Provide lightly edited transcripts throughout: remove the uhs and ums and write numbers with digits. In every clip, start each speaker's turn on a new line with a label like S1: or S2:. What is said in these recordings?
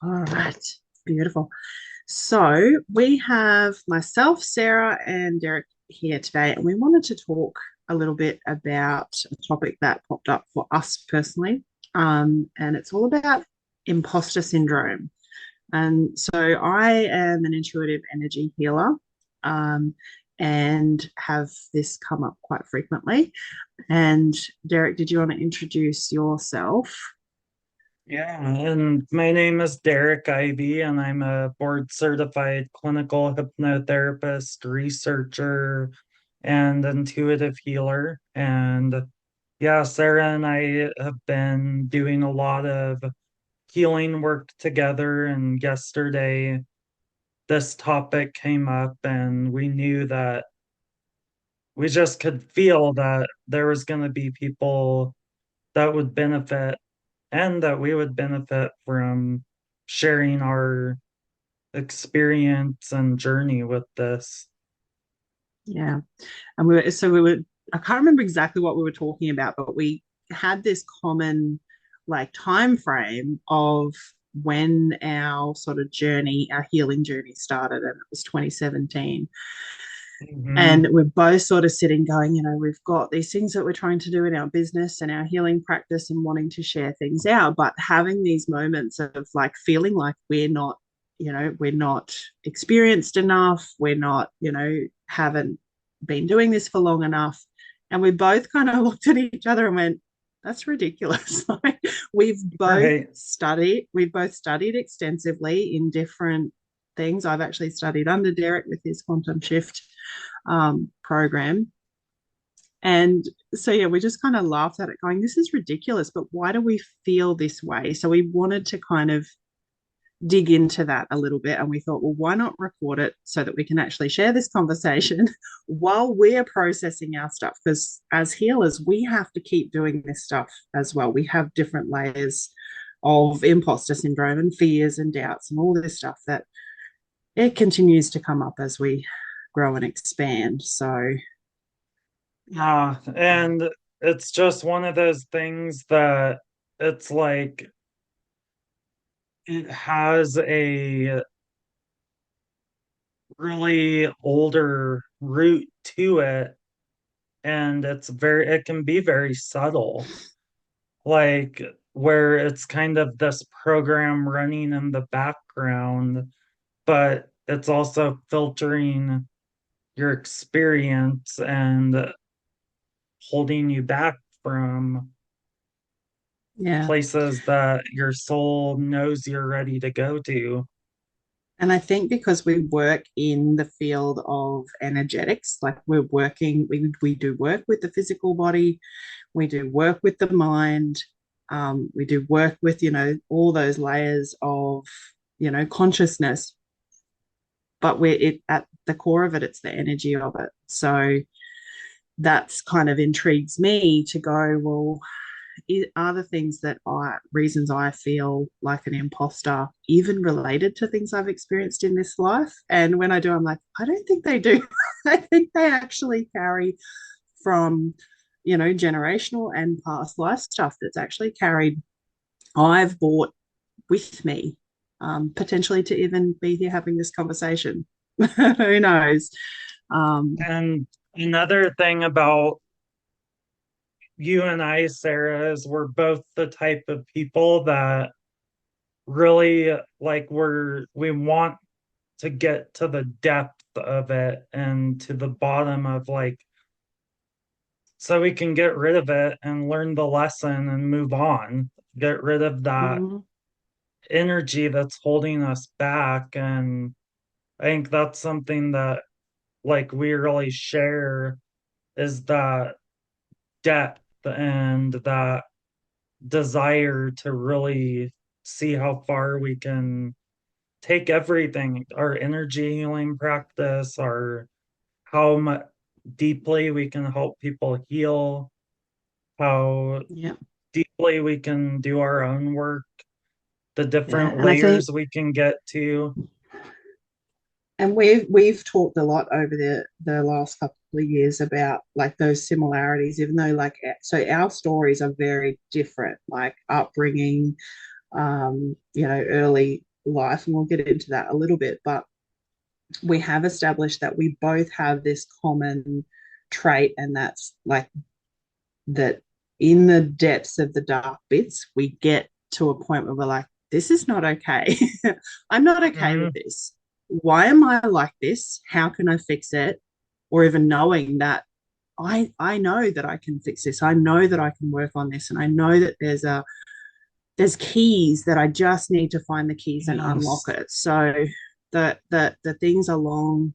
S1: All right. Beautiful. So we have myself, Sarah, and Derrick here today, and we wanted to talk a little bit about a topic that popped up for us personally. And it's all about imposter syndrome. And so I am an intuitive energy healer, um, and have this come up quite frequently. And Derrick, did you want to introduce yourself?
S2: Yeah, and my name is Derrick Ivey, and I'm a board certified clinical hypnotherapist, researcher, and intuitive healer. And yeah, Sarah and I have been doing a lot of healing work together. And yesterday, this topic came up, and we knew that we just could feel that there was going to be people that would benefit and that we would benefit from sharing our experience and journey with this.
S1: Yeah. And we were, I can't remember exactly what we were talking about, but we had this common like time frame of when our sort of journey, our healing journey started, and it was 2017.
S2: Hmm.
S1: And we're both sort of sitting going, we've got these things that we're trying to do in our business and our healing practice and wanting to share things out, but having these moments of like feeling like we're not experienced enough, we're not, haven't been doing this for long enough. And we both kind of looked at each other and went, that's ridiculous. Like,
S2: Right.
S1: we've both studied extensively in different things. I've actually studied under Derrick with his quantum shift program. And so, yeah, we just kind of laughed at it, going, this is ridiculous, but why do we feel this way? So, we wanted to kind of dig into that a little bit. And we thought, well, why not record it so that we can actually share this conversation while we're processing our stuff? Because as healers, we have to keep doing this stuff as well. We have different layers of imposter syndrome and fears and doubts and all this stuff that it continues to come up as we grow and expand. So,
S2: Yeah, and it's just one of those things that it's like it has a really older root to it, and it can be very subtle, like where it's kind of this program running in the background, but it's also filtering your experience and holding you back from
S1: yeah.
S2: places that your soul knows you're ready to go to.
S1: And I think because we work in the field of energetics, like we do work with the physical body, we do work with the mind, we do work with, all those layers of, consciousness, but at the core of it, it's the energy of it. So that's kind of intrigues me to go, well, are the things that I reasons I feel like an imposter even related to things I've experienced in this life? And when I do, I'm like, I don't think they do. I think they actually carry from, generational and past life stuff that's actually carried, I've brought with me, potentially to even be here having this conversation. Who knows? Um,
S2: And another thing about you and I, Sarah, is we're both the type of people that really like we want to get to the depth of it and to the bottom of like so we can get rid of it and learn the lesson and move on, get rid of that
S1: mm,
S2: energy that's holding us back. And I think that's something that like we really share is that depth and that desire to really see how far we can take everything, our energy healing practice, our how much deeply we can help people heal, how
S1: yeah,
S2: deeply we can do our own work, the
S1: yeah.
S2: different
S1: And I think
S2: layers we can get to.
S1: and we've talked a lot over the last couple of years about like those similarities, even though like so our stories are very different, like upbringing, early. life, and we'll get into that a little bit, but we have established that we both have this common trait, and that's like that in the depths of the dark bits, we get to a point where we're like, this is not okay. I'm not okay with
S2: Mm-hmm.
S1: this. Why am I like this? How can I fix it? Or even knowing that I know that I can fix this. I know that I can work on this. And I know that there's keys that I just need to find the keys and unlock
S2: Yes.
S1: it. So the things along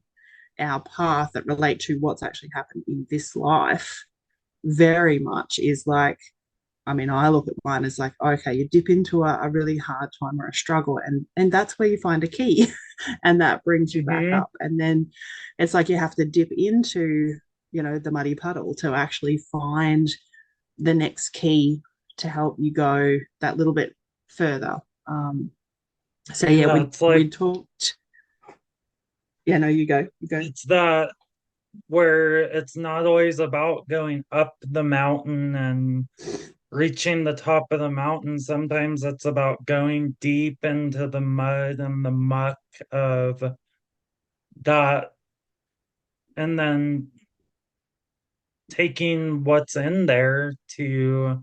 S1: our path that relate to what's actually happened in this life very much is like, I mean, I look at mine as like, okay, you dip into a really hard time or a struggle, and that's where you find a key, and that brings you back
S2: Mm-hmm.
S1: up. And then it's like you have to dip into, the muddy puddle to actually find the next key to help you go that little bit further. So yeah,
S2: Yeah,
S1: we
S2: it's
S1: we
S2: like
S1: talked. Yeah, no, you go.
S2: it's that where it's not always about going up the mountain and reaching the top of the mountain. Sometimes it's about going deep into the mud and the muck of that, and then taking what's in there to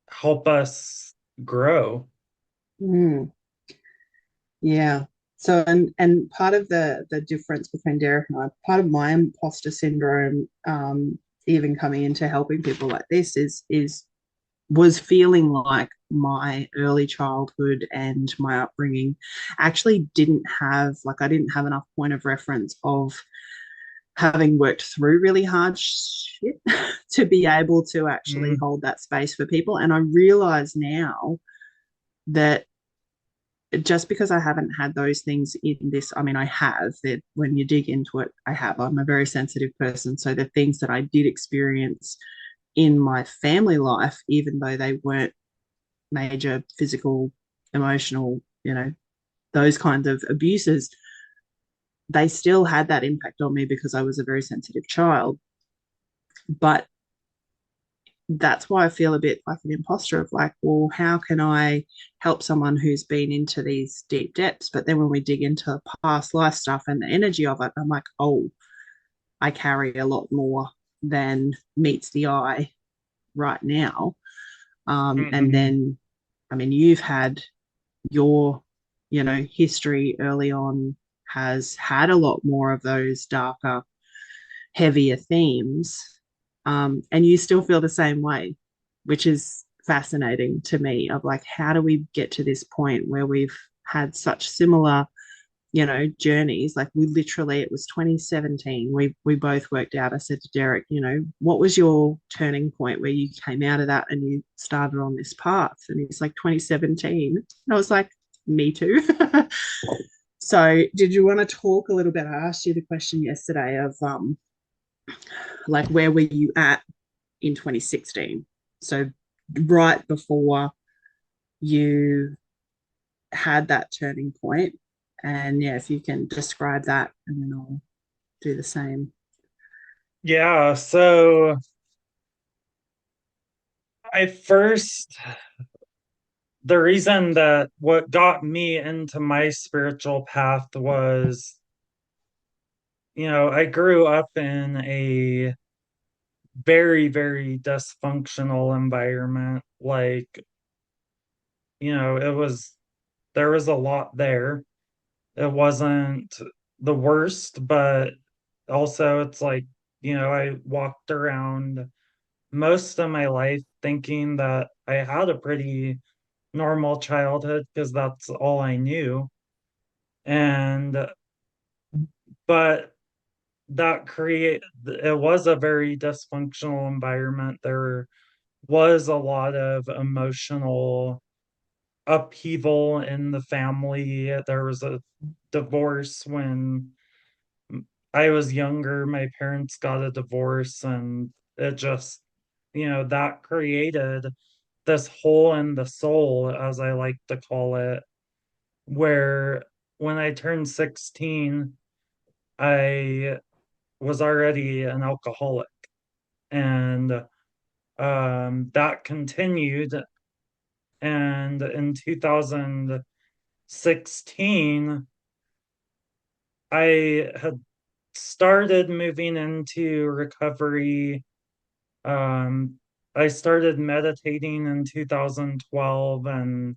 S2: help us grow.
S1: Mm. Yeah. So and part of the difference between Derek and I, part of my imposter syndrome, even coming into helping people like this is was feeling like my early childhood and my upbringing actually didn't have, like, I didn't have enough point of reference of having worked through really hard shit to be able to actually
S2: Mm,
S1: hold that space for people. And I realize now that just because I haven't had those things in this, I mean, I have that when you dig into it, I have. I'm a very sensitive person. So the things that I did experience in my family life, even though they weren't major physical, emotional, those kinds of abuses, they still had that impact on me because I was a very sensitive child. But that's why I feel a bit like an imposter of like, well, how can I help someone who's been into these deep depths? But then when we dig into past life stuff and the energy of it, I'm like, oh, I carry a lot more than meets the eye right now. And
S2: mhm.
S1: then, I mean, you've had your, history early on has had a lot more of those darker, heavier themes, and you still feel the same way, which is fascinating to me. Of like, how do we get to this point where we've had such similar, journeys? Like we literally, it was 2017. We both worked out. I said to Derrick, what was your turning point where you came out of that and you started on this path? And he's like 2017. And I was like, me too. So, did you want to talk a little bit? I asked you the question yesterday of like where were you at in 2016? So right before you had that turning point. And yeah, if you can describe that and then I'll do the same.
S2: Yeah, so I first, the reason that what got me into my spiritual path was, I grew up in a very, very dysfunctional environment. Like, it was, there was a lot there. It wasn't the worst, but also it's like, I walked around most of my life thinking that I had a pretty normal childhood because that's all I knew. And, but that create it was a very dysfunctional environment. There was a lot of emotional upheaval in the family. There was a divorce when I was younger. My parents got a divorce, and it just, that created this hole in the soul, as I like to call it, where when I turned 16, I was already an alcoholic. And that continued. And in 2016, 16, I had started moving into recovery. I started meditating in 2012, and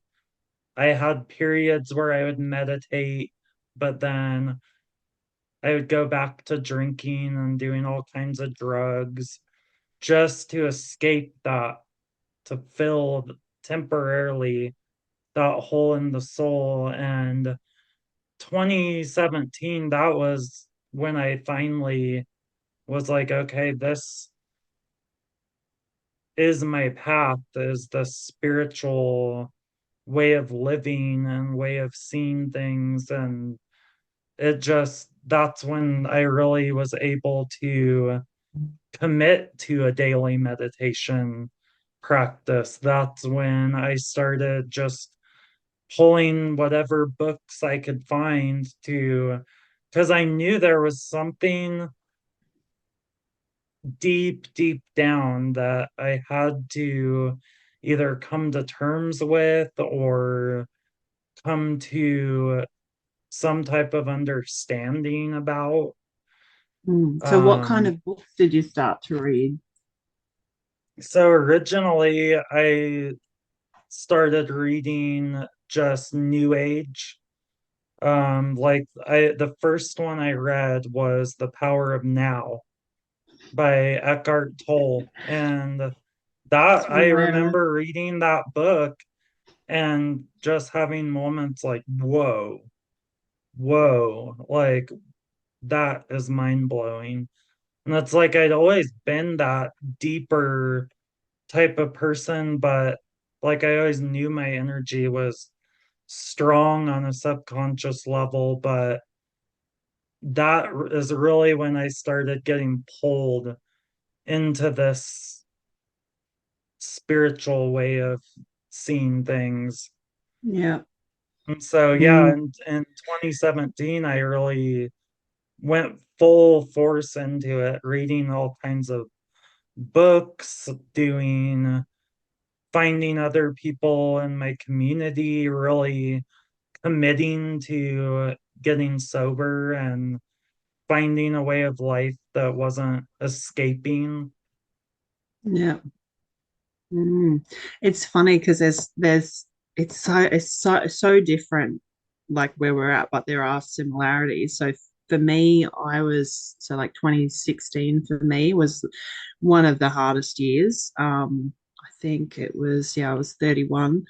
S2: I had periods where I would meditate, but then I would go back to drinking and doing all kinds of drugs just to escape that, to fill temporarily that hole in the soul. And 2017, that was when I finally was like, okay, this is my path, is the spiritual way of living and way of seeing things. And it just, that's when I really was able to commit to a daily meditation practice. That's when I started just pulling whatever books I could find to, because I knew there was something deep, deep down that I had to either come to terms with or come to some type of understanding about.
S1: So what kind
S2: Um,
S1: of books did you start to read?
S2: so originally I started reading just New Age. Like the first one I read was The Power of Now by Eckhart Tolle. And
S1: It's
S2: that I
S1: familiar.
S2: remember reading that book and just having moments like, whoa, whoa, like that is mind blowing. And it's like I'd always been that deeper type of person, but like I always knew my energy was strong on a subconscious level. But that is really when I started getting pulled into this spiritual way of seeing things.
S1: Yeah.
S2: And so, yeah,
S1: Mm,
S2: in 2017, I really went full force into it, reading all kinds of books, doing, finding other people in my community, really committing to getting sober and finding a way of life that wasn't escaping.
S1: yeah. Mm. It's funny because there's it's so different like where we're at, but there are similarities. So for me, I was so like 2016 for me was one of the hardest years. I think it was, yeah, I was 31.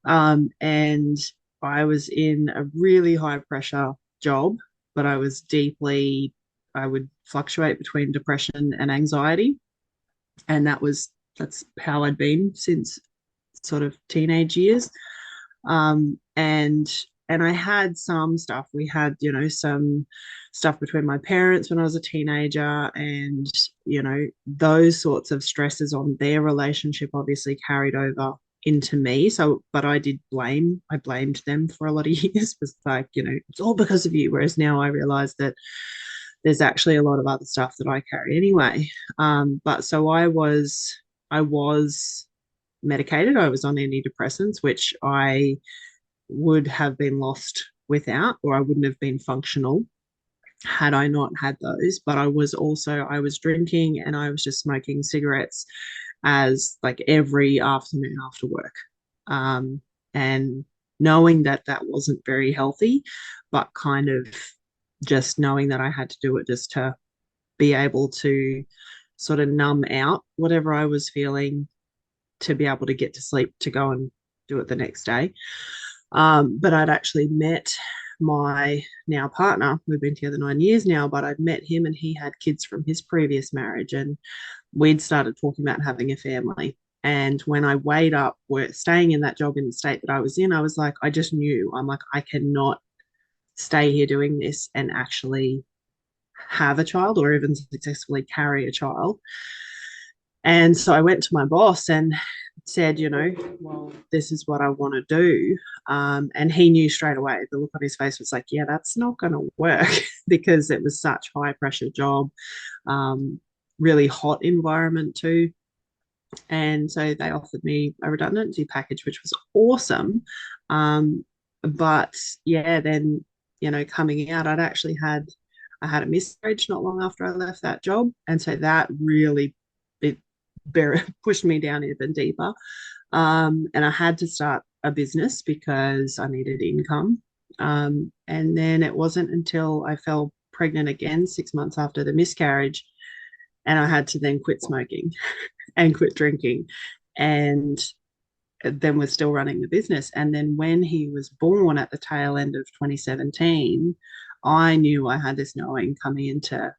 S1: And I was in a really high pressure job, but I would fluctuate between depression and anxiety. And that's how I'd been since sort of teenage years. And I had some stuff. We had, some stuff between my parents when I was a teenager, and those sorts of stresses on their relationship obviously carried over into me. So, but I blamed them for a lot of years. It was like, it's all because of you. Whereas now I realize that there's actually a lot of other stuff that I carry anyway. But so I was medicated. I was on antidepressants, which I would have been lost without, or I wouldn't have been functional had I not had those. But I was drinking and I was just smoking cigarettes as like every afternoon after work. And knowing that that wasn't very healthy, but kind of just knowing that I had to do it just to be able to sort of numb out whatever I was feeling to be able to get to sleep to go and do it the next day. But I'd actually met my now partner. We've been together 9 years now, but I'd met him and he had kids from his previous marriage. And we'd started talking about having a family. And when I weighed up staying in that job in the state that I was in, I was like, I just knew, I'm like, I cannot stay here doing this and actually have a child or even successfully carry a child. And so I went to my boss and said, well, this is what I want to do. And he knew straight away. The look on his face was like, yeah, that's not going to work because it was such high pressure job, really hot environment too. And so they offered me a redundancy package, which was awesome. But yeah, then, coming out, I had a miscarriage not long after I left that job. And so that really it pushed me down even deeper. And I had to start a business because I needed income. And then it wasn't until I fell pregnant again 6 months after the miscarriage, and I had to then quit smoking and quit drinking. And then was still running the business. And then when he was born at the tail end of 2017, I knew I had this knowing coming into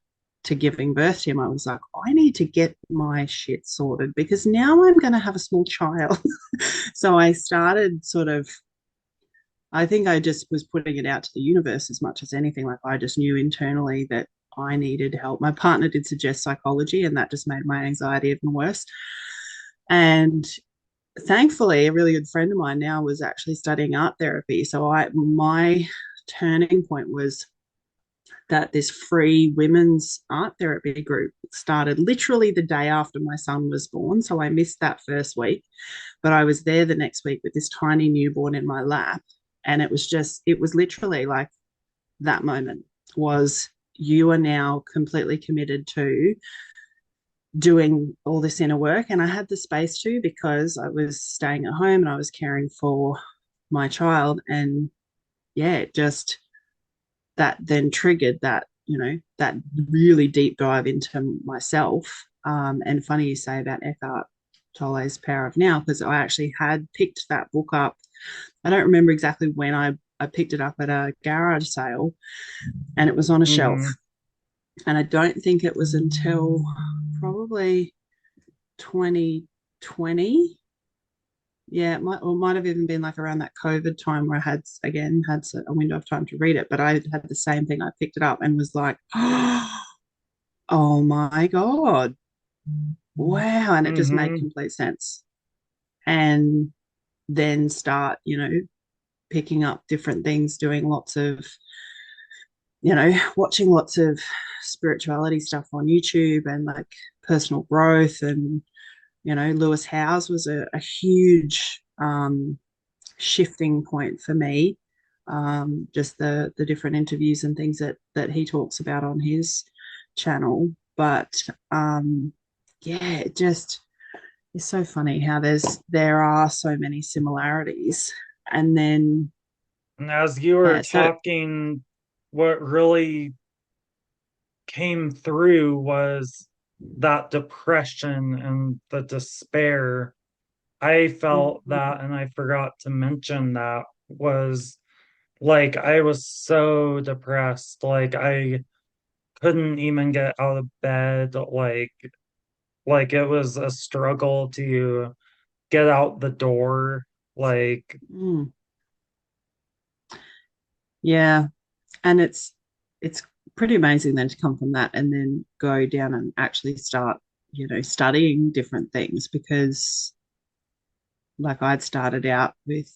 S1: giving birth to him. I was like, I need to get my shit sorted because now I'm going to have a small child. So I started sort of, I think I just was putting it out to the universe as much as anything. Like I just knew internally that I needed help. My partner did suggest psychology, and that just made my anxiety even worse. And thankfully, a really good friend of mine now was actually studying art therapy. So my turning point was that this free women's art therapy group started literally the day after my son was born. So I missed that first week, but I was there the next week with this tiny newborn in my lap. And it was literally like that moment was, you are now completely committed to doing all this inner work. And I had the space to because I was staying at home and I was caring for my child. And yeah, it just that then triggered that, that really deep dive into myself. And funny you say about Eckhart Tolle's Power of Now, because I actually had picked that book up. I don't remember exactly when I picked it up at a garage sale, and it was on a shelf.
S2: Mm-hmm.
S1: And I don't think it was until probably 2020. Yeah, it might have even been like around that COVID time where I had again had a window of time to read it. But I had the same thing. I picked it up and was like, oh my God, wow. And it just made
S2: Mm-hmm.
S1: complete sense. And then start, picking up different things, doing lots of, watching lots of spirituality stuff on YouTube and like personal growth. And Lewis Howes was a huge shifting point for me. Just the different interviews and things that he talks about on his channel. But yeah, it just is so funny how there are so many similarities. And then
S2: And as you were
S1: yeah, so
S2: talking, what really came through was that depression and the despair. I felt
S1: mm,
S2: that, and I forgot to mention that was like I was so depressed. Like I couldn't even get out of bed. Like it was a struggle to get out the door. Like,
S1: mm, yeah, and it's pretty amazing then to come from that and then go down and actually start, studying different things because like I'd started out with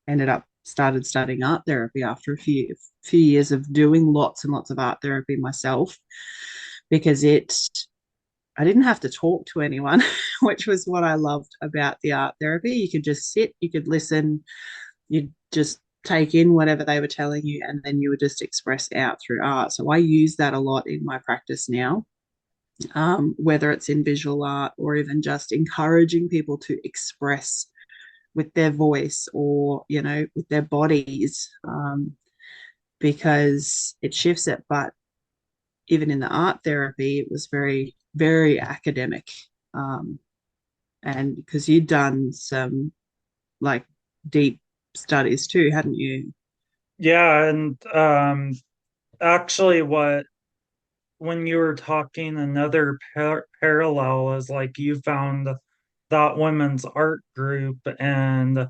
S1: ended up started studying art therapy after a few years of doing lots and lots of art therapy myself because I didn't have to talk to anyone, which was what I loved about the art therapy. You could just sit, you could listen, you'd just take in whatever they were telling you, and then you would just express out through art. So I use that a lot in my practice now, whether it's in visual art or even just encouraging people to express with their voice or with their bodies, because it shifts it. But even in the art therapy it was very very academic, um, and because you'd done some like deep studies too, hadn't you?
S2: yeah, and actually what when you were talking, another parallel is like you found that women's art group, and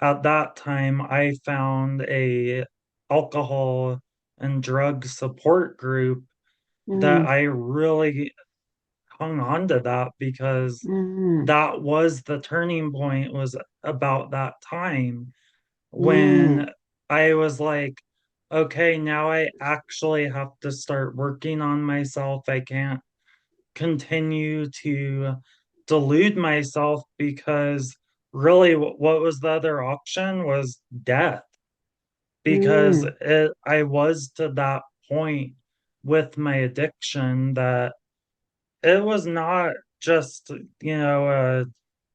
S2: at that time I found a alcohol and drug support group that
S1: Mm,
S2: I really hung on to that because
S1: mm,
S2: that was the turning point, was about that time when
S1: mm,
S2: I was like, okay, now I actually have to start working on myself. I can't continue to delude myself because really what was the other option was death, because
S1: Mm,
S2: I was to that point with my addiction that it was not just,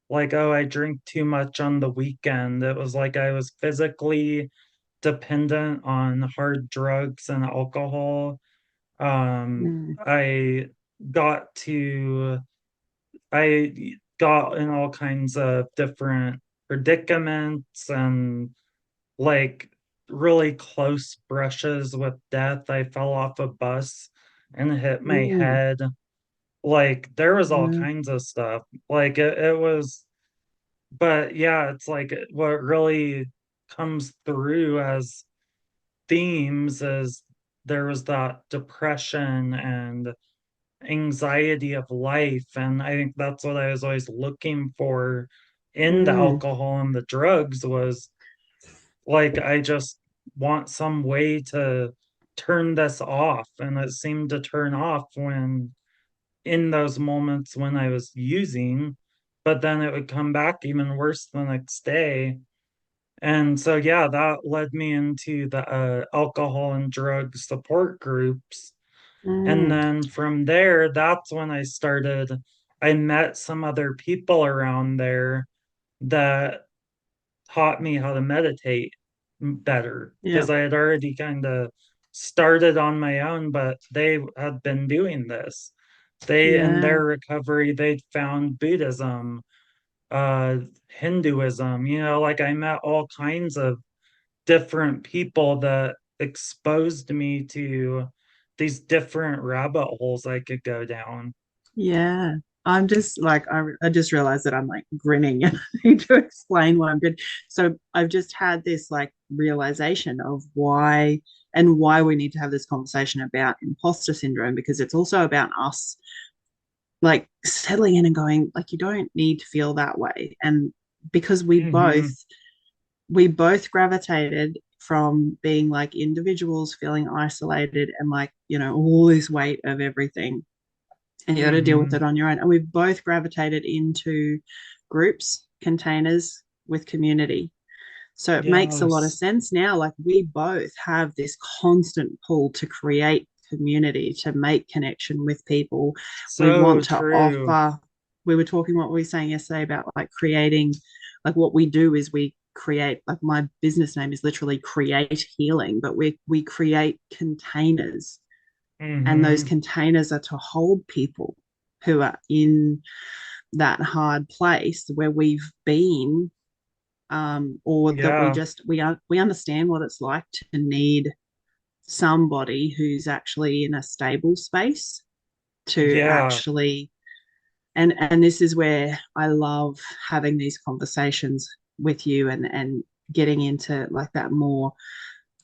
S2: like, oh, I drink too much on the weekend. It was like I was physically dependent on hard drugs and alcohol.
S1: mm,
S2: I got to, I got in all kinds of different predicaments and like really close brushes with death. I fell off a bus and hit my
S1: mm,
S2: head. Like there was all
S1: yeah,
S2: kinds of stuff. Like it was, but yeah, it's like what really comes through as themes is there was that depression and anxiety of life. And I think that's what I was always looking for in the
S1: mm,
S2: alcohol and the drugs was like, I just want some way to turn this off. And it seemed to turn off when in those moments when I was using, but then it would come back even worse the next day. And so, yeah, that led me into the alcohol and drug support groups. And
S1: mm,
S2: then from there, that's when I met some other people around there that taught me how to meditate better
S1: yeah,
S2: because I had already kind of started on my own, but they had been doing this. They, in
S1: yeah,
S2: their recovery, they'd found Buddhism, uh, Hinduism, like I met all kinds of different people that exposed me to these different rabbit holes I could go down.
S1: yeah. I'm just like, I just realized that I'm like grinning and I need to explain why I'm good. So I've just had this like realization of why we need to have this conversation about imposter syndrome, because it's also about us like settling in and going, like, you don't need to feel that way. And because
S2: Hmm.
S1: we both gravitated from being like individuals feeling isolated and like, all this weight of everything, and you got to deal with
S2: Hmm.
S1: it on your own. And we've both gravitated into groups, containers with community. So it makes a lot of
S2: Yes.
S1: sense now. Like we both have this constant pull to create community, to make connection with people. We
S2: So
S1: want to
S2: true.
S1: offer, we were talking what we were saying yesterday about like creating, like what we do is we create, like my business name is literally Create Healing, but we create containers, and those
S2: Hmm.
S1: containers are to hold people who are in that hard place where we've been, or that
S2: Yeah.
S1: we understand what it's like to need somebody who's actually in a stable space to
S2: Yeah.
S1: actually, and this is where I love having these conversations with you, and getting into like that more,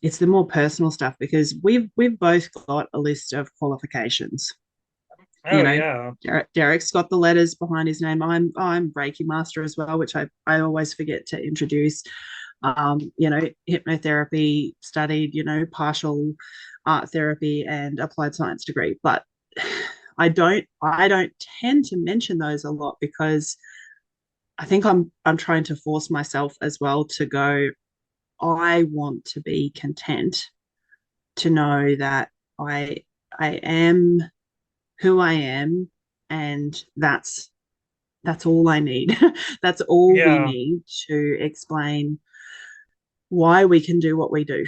S1: it's the more personal stuff, because we've both got a list of qualifications. you
S2: Oh,
S1: know
S2: yeah.
S1: Derek's got the letters behind his name. I'm Reiki master as well, which I always forget to introduce. Hypnotherapy, studied, partial art therapy and applied science degree. But I don't tend to mention those a lot, because I think I'm trying to force myself as well to go, I want to be content, to know that I am who I am, and that's all I need. That's all we
S2: Yeah.
S1: need to explain why we can do what we do.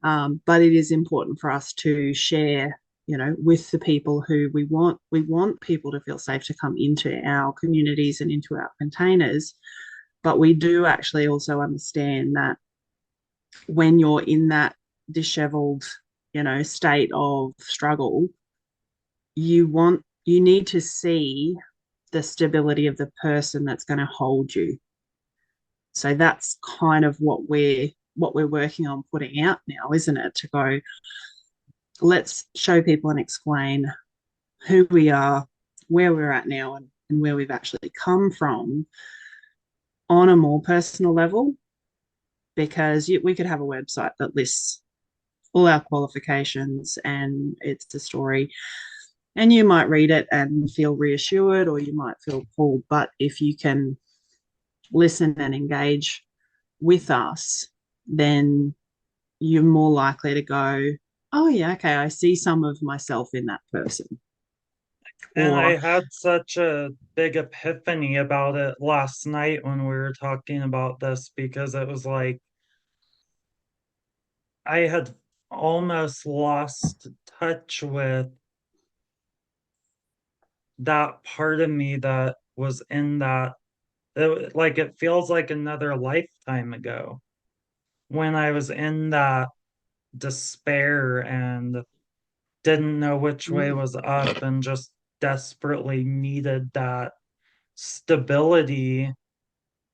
S1: But it is important for us to share, with the people who we want. We want people to feel safe to come into our communities and into our containers. But we do actually also understand that when you're in that disheveled, state of struggle, you need to see the stability of the person that's going to hold you. So that's kind of what we're working on putting out now, isn't it? To go, let's show people and explain who we are, where we're at now, and where we've actually come from on a more personal level. Because we could have a website that lists all our qualifications and it's a story, and you might read it and feel reassured, or you might feel pulled. But if you can listen and engage with us, then you're more likely to go, oh yeah, okay, I see some of myself in that person.
S2: And
S1: Or
S2: I had such a big epiphany about it last night when we were talking about this, because it was like I had almost lost touch with that part of me that was in that. Like it feels like another lifetime ago when I was in that despair and didn't know which way
S1: mm,
S2: was up and just desperately needed that stability.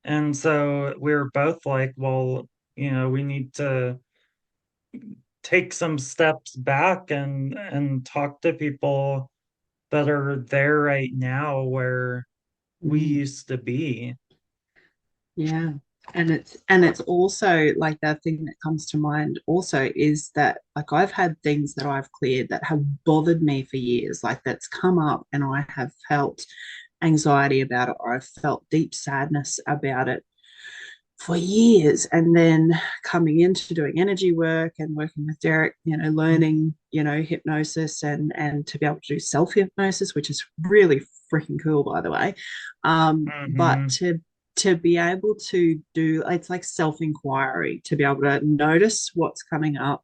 S2: And so we were both like, well, we need to take some steps back and talk to people that are there right now where we
S1: mm,
S2: used to be.
S1: yeah. And it's also like that thing that comes to mind also is that like I've had things that I've cleared that have bothered me for years, like that's come up and I have felt anxiety about it or I've felt deep sadness about it for years. And then coming into doing energy work and working with Derrick, learning, hypnosis and to be able to do self-hypnosis, which is really freaking cool, by the way. But
S2: Hmm.
S1: to be able to do, it's like self-inquiry, to be able to notice what's coming up,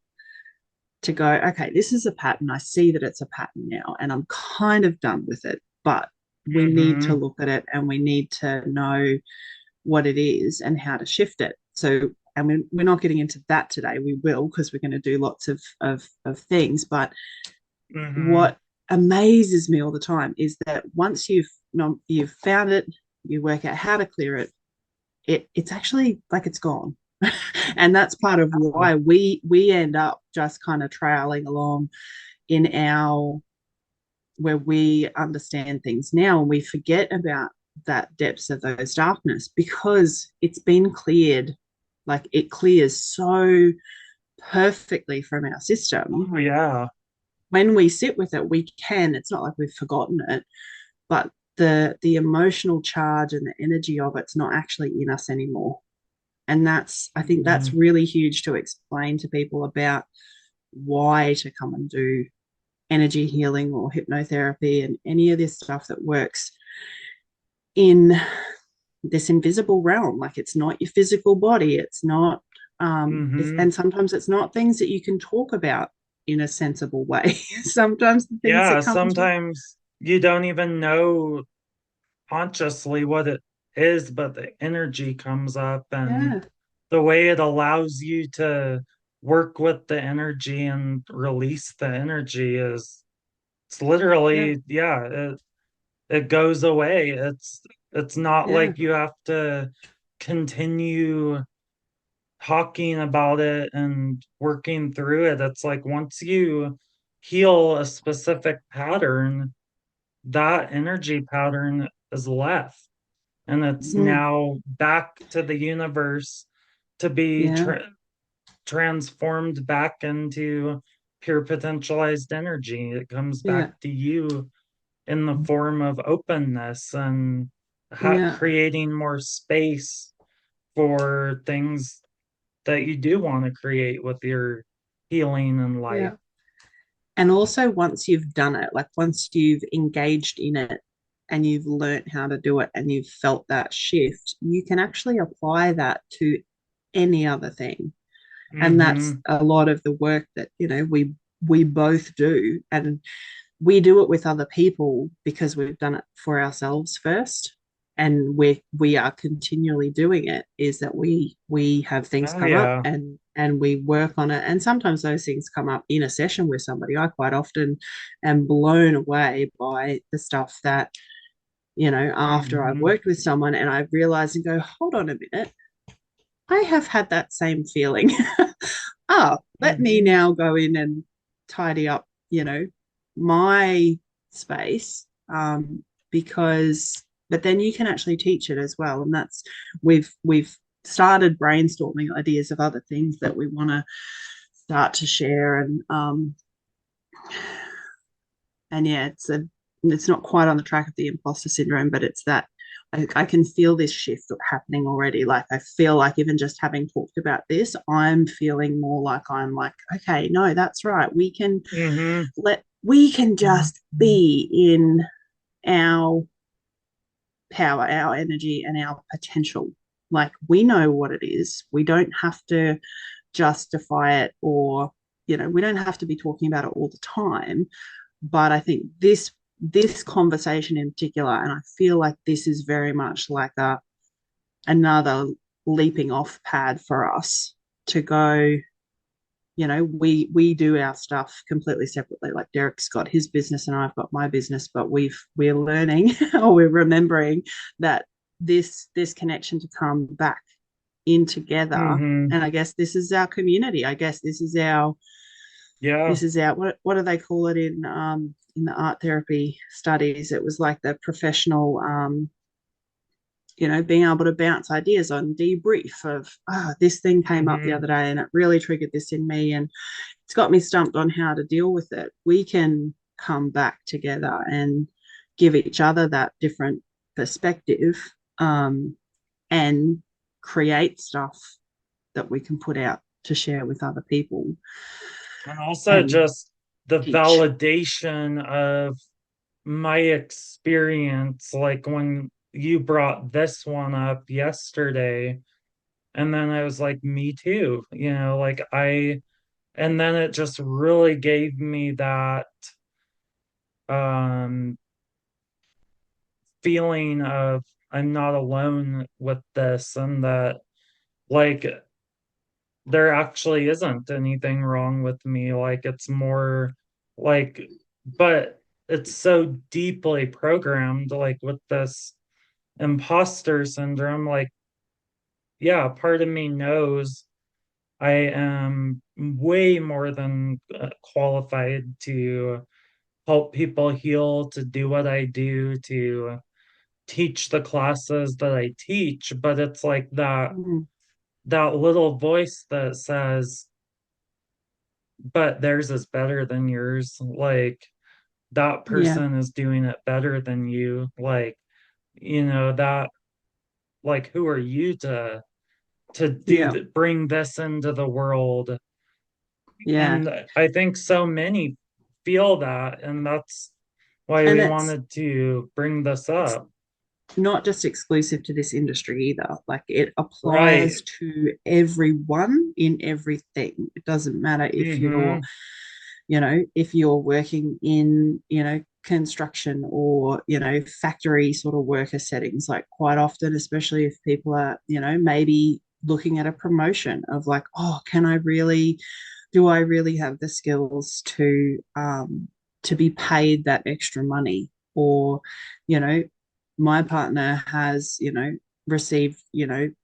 S1: to go, okay, this is a pattern. I see that it's a pattern now, and I'm kind of done with it. But we need to
S2: Hmm.
S1: look at it and we need to know what it is and how to shift it. So, and we're not getting into that today. We will, because we're going to do lots of things. But
S2: Hmm.
S1: what amazes me all the time is that once you've found it, you work out how to clear it. It's actually like it's gone. And that's part of why we end up just kind of trailing along in our where we understand things now and we forget about that depths of those darkness because it's been cleared. Like it clears so perfectly from our system.
S2: Oh, yeah.
S1: When we sit with it, we can, it's not like we've forgotten it, but the emotional charge and the energy of it's not actually in us anymore. And I think that's
S2: Hmm.
S1: really huge to explain to people about why to come and do energy healing or hypnotherapy and any of this stuff that works in this invisible realm. Like it's not your physical body. It's not,
S2: Hmm.
S1: and sometimes it's not things that you can talk about in a sensible way. Sometimes the things
S2: Yeah,
S1: that come to,
S2: sometimes you don't even know consciously what it is, but the energy comes up, and
S1: yeah,
S2: the way it allows you to work with the energy and release the energy is it's
S1: yeah,
S2: literally, yeah, it goes away. It's not
S1: yeah,
S2: like you have to continue talking about it and working through it. It's like once you heal a specific pattern, that energy pattern is left, and it's
S1: mm,
S2: now back to the universe to be
S1: yeah,
S2: transformed back into pure potentialized energy. It comes
S1: yeah,
S2: back to you in the form of openness and
S1: yeah,
S2: creating more space for things that you do want to create with your healing and life.
S1: yeah. And also, once you've done it, like once you've engaged in it and you've learned how to do it and you've felt that shift, you can actually apply that to any other thing. And that's
S2: Hmm.
S1: a lot of the work that, we both do. And we do it with other people because we've done it for ourselves first. And we are continually doing it, is that we have things
S2: Oh,
S1: come up
S2: yeah.
S1: and we work on it. And sometimes those things come up in a session with somebody. I quite often am blown away by the stuff that, after I've
S2: Hmm.
S1: worked with someone and I realize and go, hold on a minute, I have had that same feeling. Let me
S2: Hmm.
S1: now go in and tidy up, my space. Because, but then you can actually teach it as well. And that's, we've started brainstorming ideas of other things that we want to start to share. And yeah, it's not quite on the track of the imposter syndrome, but it's that I can feel this shift happening already. Like I feel like even just having talked about this, I'm feeling more like I'm like, okay, no, that's right.
S2: Mm-hmm.
S1: We can just be in our power, our energy, and our potential. Like we know what it is. We don't have to justify it, or we don't have to be talking about it all the time. But I think this conversation in particular, and I feel like this is very much like another leaping off pad for us to go. We do our stuff completely separately. Like Derrick's got his business and I've got my business, but we're learning or we're remembering that this connection to come back in together.
S2: Mm-hmm.
S1: And I guess this is our community. I guess
S2: Yeah.
S1: this is our what do they call it in the art therapy studies? It was like the professional being able to bounce ideas on debrief of, this thing came up the
S2: Mm-hmm.
S1: other day and it really triggered this in me and it's got me stumped on how to deal with it. We can come back together and give each other that different perspective, and create stuff that we can put out to share with other people
S2: And also
S1: and
S2: just the
S1: teach.
S2: validation of my experience, like when you brought this one up yesterday, and then I was like, me too, like and then it just really gave me that um feeling of I'm not alone with this, and that like there actually isn't anything wrong with me. Like it's more like, but it's so deeply programmed, like with this imposter syndrome. Like, yeah, part of me knows I am way more than qualified to help people heal, to do what I do, to teach the classes that I teach. But it's like
S1: Mm,
S2: that little voice that says, but theirs is better than yours. Like that
S1: yeah,
S2: person is doing it better than you. Like, that like who are you to
S1: yeah,
S2: bring this into the world?
S1: yeah.
S2: And I think so many feel that, and that's why
S1: And
S2: we
S1: it's
S2: wanted to bring this up.
S1: not just exclusive to this industry either. Like it
S2: Right.
S1: applies to everyone in everything. It doesn't matter
S2: Mm-hmm.
S1: if you're working in, construction or, factory sort of worker settings, like quite often, especially if people are, maybe looking at a promotion of like, oh, do I really have the skills to be paid that extra money? Or, you know, my partner has, received,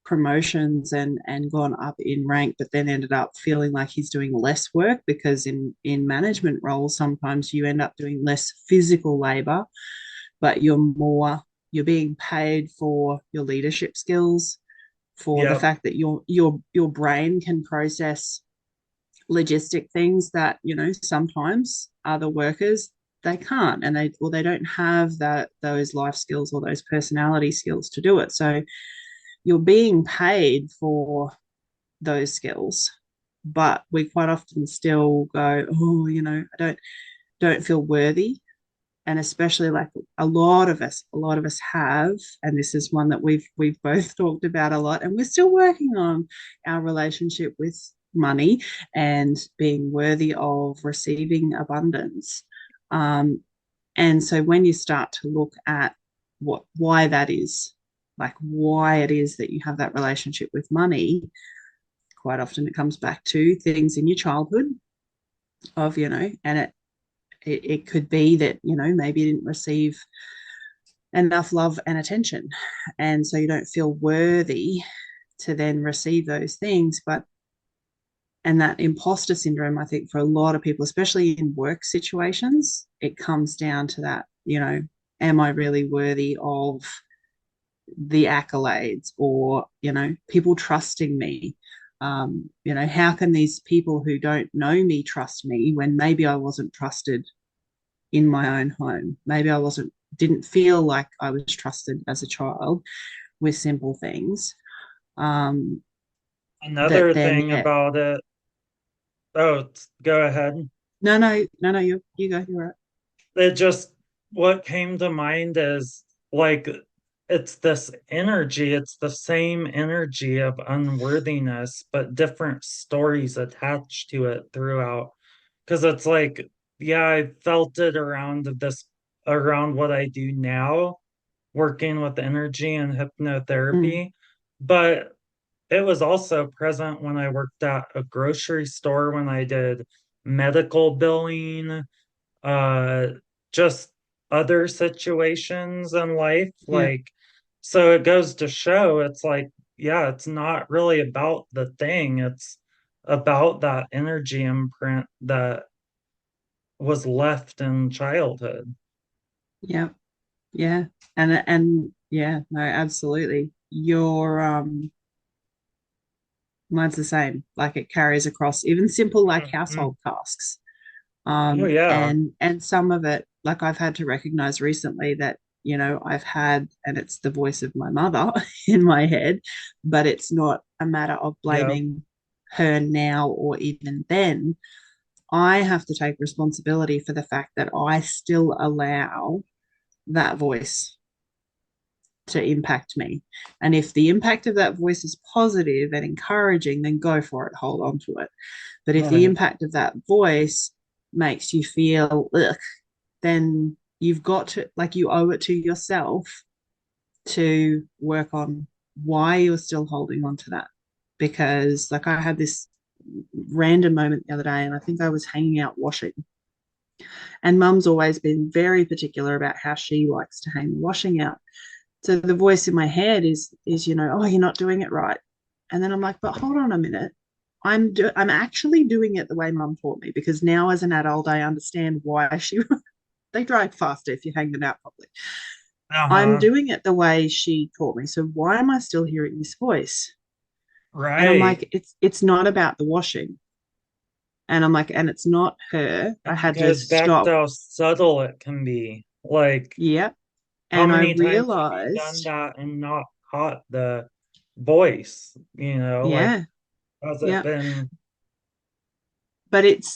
S1: promotions and gone up in rank, but then ended up feeling like he's doing less work because in management roles, sometimes you end up doing less physical labor, but you're being paid for your leadership skills, for the
S2: Yep.
S1: fact that your brain can process logistic things that sometimes other workers they can't, and they don't have those life skills or those personality skills to do it. So you're being paid for those skills, but we quite often still go, oh, I don't feel worthy. And especially like a lot of us have, and this is one that we've both talked about a lot, and we're still working on our relationship with money and being worthy of receiving abundance. Um, and so when you start to look at why that is, like why it is that you have that relationship with money, quite often it comes back to things in your childhood of, and it could be that, maybe you didn't receive enough love and attention. And so you don't feel worthy to then receive those things. And that imposter syndrome, I think for a lot of people, especially in work situations, it comes down to that, am I really worthy of the accolades, or, people trusting me? How can these people who don't know me trust me when maybe I wasn't trusted in my own home? Maybe I wasn't didn't feel like I was trusted as a child with simple things. Um, that
S2: Another
S1: then,
S2: thing
S1: yeah,
S2: about it, oh, go ahead.
S1: no, you go, you're right.
S2: It just, what came to mind is like, it's this energy, it's the same energy of unworthiness, but different stories attached to it throughout. Because it's like, yeah, I felt it around what I do now, working with energy and
S1: Mm,
S2: hypnotherapy. But it was also present when I worked at a grocery store, when I did medical billing, uh just other situations in life,
S1: yeah,
S2: like, so it goes to show, it's like, yeah, it's not really about the thing, it's about that energy imprint that was left in childhood.
S1: yeah, yeah. And yeah, no, absolutely. Mine's the same. Like it carries across even simple like
S2: Mhm.
S1: household tasks.
S2: Oh yeah.
S1: And some of it, like I've had to recognize recently that, I've had, and it's the voice of my mother in my head, but it's not a matter of
S2: Yeah.
S1: blaming her now or even then. I have to take responsibility for the fact that I still allow that voice to impact me. And if the impact of that voice is positive and encouraging, then go for it, hold on to it. But if the
S2: Right.
S1: impact of that voice makes you feel, ugh, then you've got to, like, you owe it to yourself to work on why you're still holding on to that. Because, like, I had this random moment the other day, and I think I was hanging out washing. And mum's always been very particular about how she likes to hang the washing out. So the voice in my head is, oh, you're not doing it right. And then I'm like, but hold on a minute. I'm actually doing it the way mum taught me, because now as an adult I understand why she they dry faster if you hang them out properly. I'm
S2: Uh-huh.
S1: doing it the way she taught me. So why am I still hearing this voice? And I'm
S2: Right.
S1: like, it's not about the washing. And I'm like, and it's not her. I
S2: And it
S1: had to
S2: goes back to
S1: stop.
S2: how subtle it can be, like,
S1: Yeah.
S2: how
S1: And I
S2: many times have you done
S1: realized,
S2: that and not caught the voice? Like,
S1: yeah,
S2: has it
S1: yeah.
S2: been?
S1: But it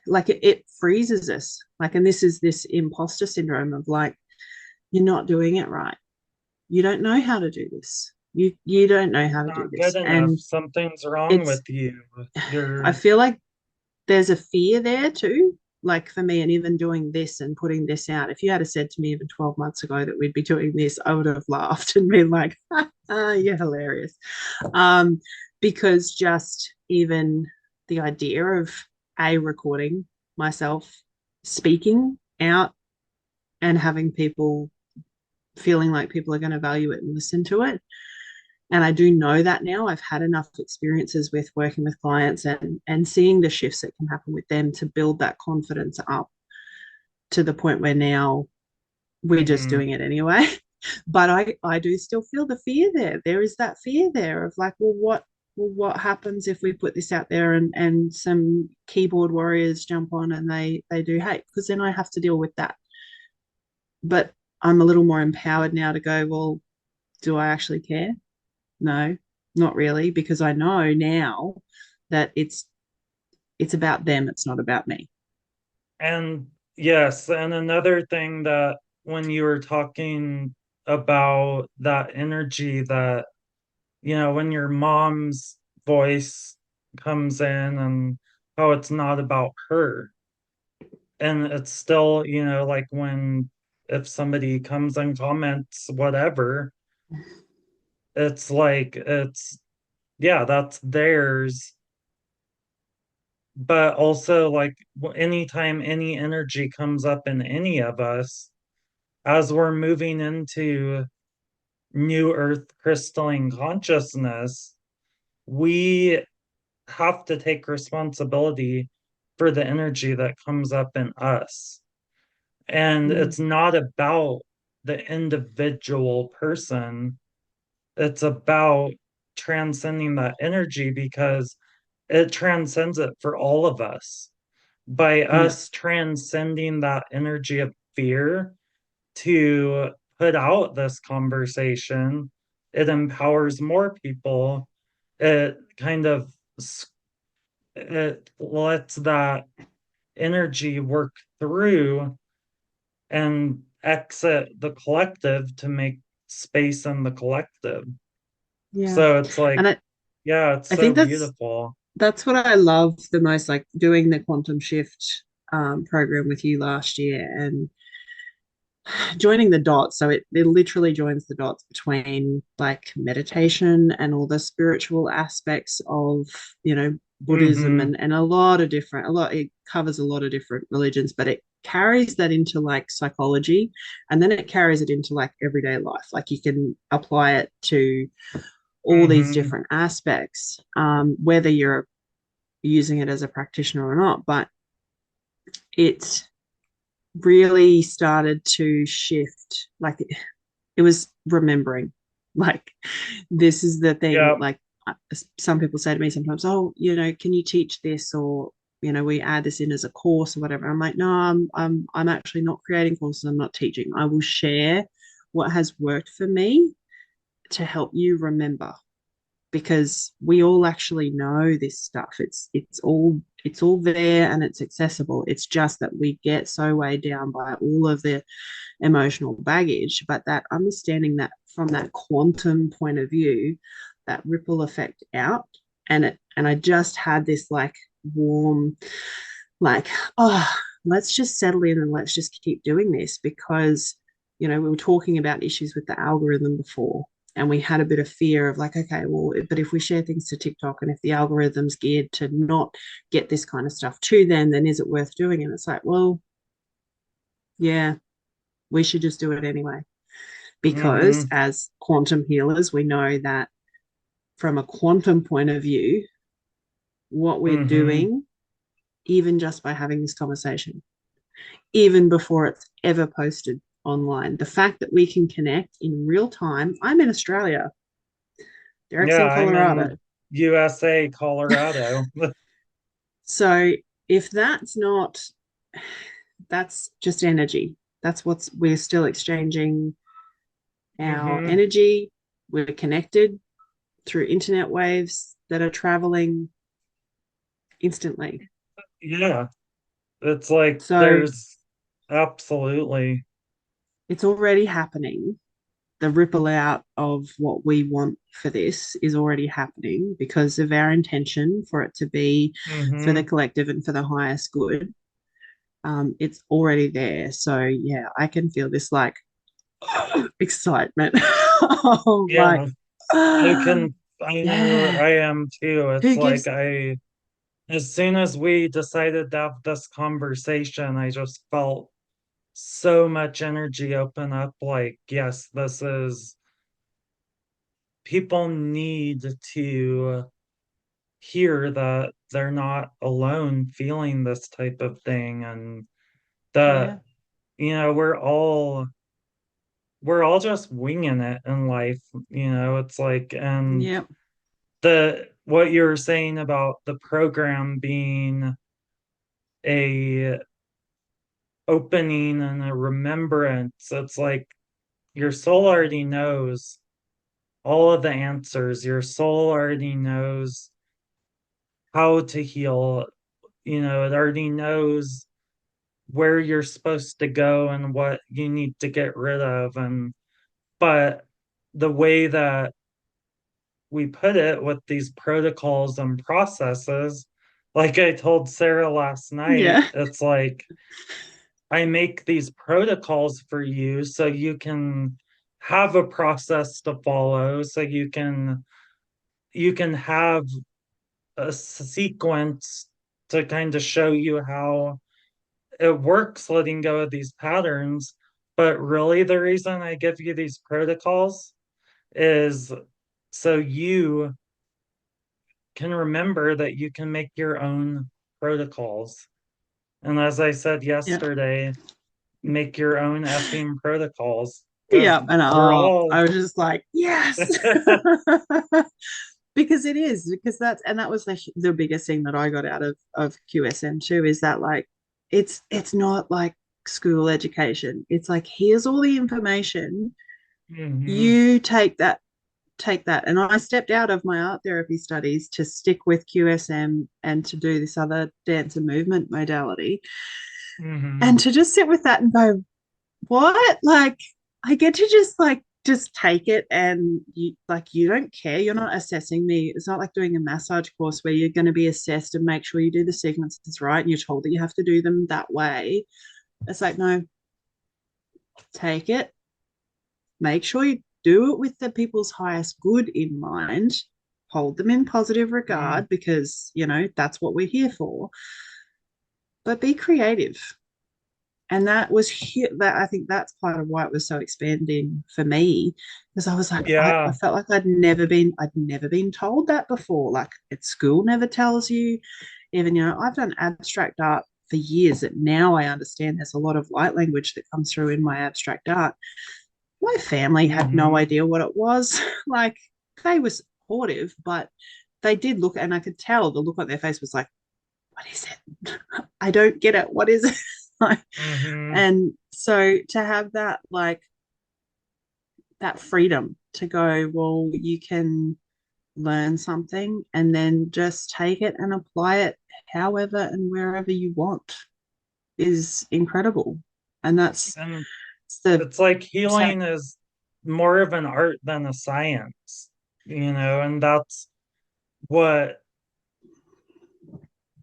S1: like it freezes us. Like, and this is this imposter syndrome of like, you're not doing it right. You don't know how to do this. You don't know how to do
S2: Not good
S1: this.
S2: enough.
S1: And
S2: Something's wrong
S1: it's
S2: with you.
S1: I
S2: You're,
S1: feel like there's a fear there too. Like for me, and even doing this and putting this out, if you had said to me even 12 months ago that we'd be doing this, I would have laughed and been like, you're hilarious. Um, because just even the idea of recording myself speaking out and having people feeling like people are going to value it and listen to it. And I do know that now. I've had enough experiences with working with clients and seeing the shifts that can happen with them to build that confidence up to the point where now we're just
S2: mhm.
S1: doing it anyway. But I do still feel the fear there. There is that fear there of like, what happens if we put this out there and some keyboard warriors jump on and they do hate? Because then I have to deal with that. But I'm a little more empowered now to go, well, do I actually care? No, not really, because I know now that it's about them, it's not about me.
S2: And yes, and another thing that when you were talking about that energy, that, when your mom's voice comes in and how it's not about her. And it's still, like, when, if somebody comes and comments whatever, it's like, yeah, that's theirs. But also, like, anytime any energy comes up in any of us, as we're moving into new earth crystalline consciousness, we have to take responsibility for the energy that comes up in us. And
S1: Mm,
S2: it's not about the individual person, it's about transcending that energy, because it transcends it for all of us. By
S1: yeah,
S2: us transcending that energy of fear, to put out this conversation. It empowers more people. It kind of it lets that energy work through and exit the collective to make space in the collective.
S1: Yeah.
S2: So it's like,
S1: And
S2: yeah, it's
S1: I
S2: so
S1: think
S2: beautiful.
S1: that's what I love the most, like doing the quantum shift program with you last year and joining the dots. So it literally joins the dots between like meditation and all the spiritual aspects of, Buddhism
S2: Mm-hmm.
S1: and a lot of different, it covers a lot of different religions, but it carries that into like psychology, and then it carries it into like everyday life. Like you can apply it to all these
S2: Mm-hmm.
S1: different aspects, whether you're using it as a practitioner or not. But it really started to shift. Like it was remembering, like this is the thing.
S2: Yeah.
S1: Like some people say to me sometimes, oh, can you teach this, or we add this in as a course or whatever. I'm like, no, I'm actually not creating courses. I'm not teaching. I will share what has worked for me to help you remember, because we all actually know this stuff. It's all there and it's accessible. It's just that we get so weighed down by all of the emotional baggage, but that understanding that from that quantum point of view, that ripple effect out, and I just had this like warm, like, oh, let's just settle in and let's just keep doing this, because we were talking about issues with the algorithm before, and we had a bit of fear of like, okay, well, but if we share things to TikTok and if the algorithm's geared to not get this kind of stuff to them, then is it worth doing? And it's like, well, yeah, we should just do it anyway, because
S2: Mm-hmm.
S1: as quantum healers, we know that from a quantum point of view, what we're
S2: Mm-hmm.
S1: doing, even just by having this conversation, even before it's ever posted online, the fact that we can connect in real time. I'm in Australia, Derek's
S2: Yeah,
S1: in
S2: I'm
S1: Colorado.
S2: in USA, Colorado.
S1: So if that's not, that's just energy. That's we're still exchanging our
S2: Mm-hmm.
S1: energy. We're connected through internet waves that are traveling instantly.
S2: Yeah, it's like
S1: So
S2: there's absolutely.
S1: it's already happening. The ripple out of what we want for this is already happening because of our intention for it to be for the
S2: Mm-hmm.
S1: collective and for the highest good. It's already there. So yeah, I can feel this like excitement of like,
S2: Yeah, I
S1: ah,
S2: can, I know
S1: yeah,
S2: I am too. It's
S1: who
S2: like
S1: gives?
S2: as soon as we decided to have this conversation, I just felt so much energy open up. Like, yes, people need to hear that they're not alone feeling this type of thing, and
S1: Yeah,
S2: that, we're all just winging it in life. It's like, and
S1: yeah,
S2: the what you're saying about the program being a opening and a remembrance, it's like your soul already knows all of the answers. Your soul already knows how to heal. It already knows where you're supposed to go and what you need to get rid of. And but the way that we put it with these protocols and processes, like I told Sarah last night,
S1: yeah,
S2: it's like I make these protocols for you so you can have a process to follow, so you can have a sequence to kind of show you how it works, letting go of these patterns. But really, the reason I give you these protocols is so you can remember that you can make your own protocols. And as I said
S1: yeah,
S2: yesterday, make your own effing protocols because
S1: yeah. And
S2: we're all,
S1: I was just like, yes. Because it is, because that was the biggest thing that I got out of QSM too, is that like it's not like school education. It's like, here's all the information.
S2: Hmm.
S1: You take that. And I stepped out of my art therapy studies to stick with QSM and to do this other dance and movement modality. And
S2: Hmm.
S1: to just sit with that and go, what? Like, I get to just take it, and you don't care. You're not assessing me. It's not like doing a massage course where you're going to be assessed and make sure you do the sequences right and you're told that you have to do them that way. It's like, no, take it, make sure you do it with the people's highest good in mind, hold them in positive regard, because that's what we're here for, but be creative. And that I think that's part of why it was so expanding for me, because I was like, I
S2: Yeah.
S1: felt like I'd never been told that before. Like, at school never tells you. Even, I've done abstract art for years, that now I understand there's a lot of light language that comes through in my abstract art. My family had no
S2: Hmm.
S1: idea what it was. Like, they were supportive, but they did look, and I could tell the look on their face was like, what is it? I don't get it. What is it? Like,
S2: Hmm.
S1: and so to have that, like, that freedom to go, well, you can learn something and then just take it and apply it however and wherever you want, is incredible. And that's
S2: And
S1: it's the
S2: it's like
S1: so.
S2: healing is more of an art than a science, and that's what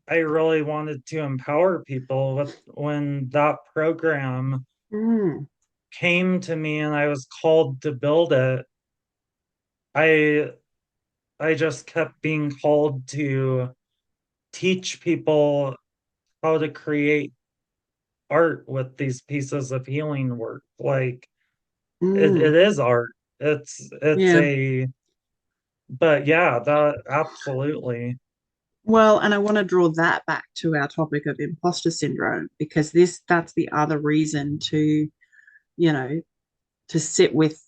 S2: I really wanted to empower people with when that program
S1: Mm,
S2: came to me and I was called to build it. I I just kept being called to teach people how to create art with these pieces of healing work. Like it
S1: mm,
S2: is art. It's
S1: yeah.
S2: a but yeah, that absolutely.
S1: Well, and I want to draw that back to our topic of imposter syndrome, because that's the other reason you know, to sit with,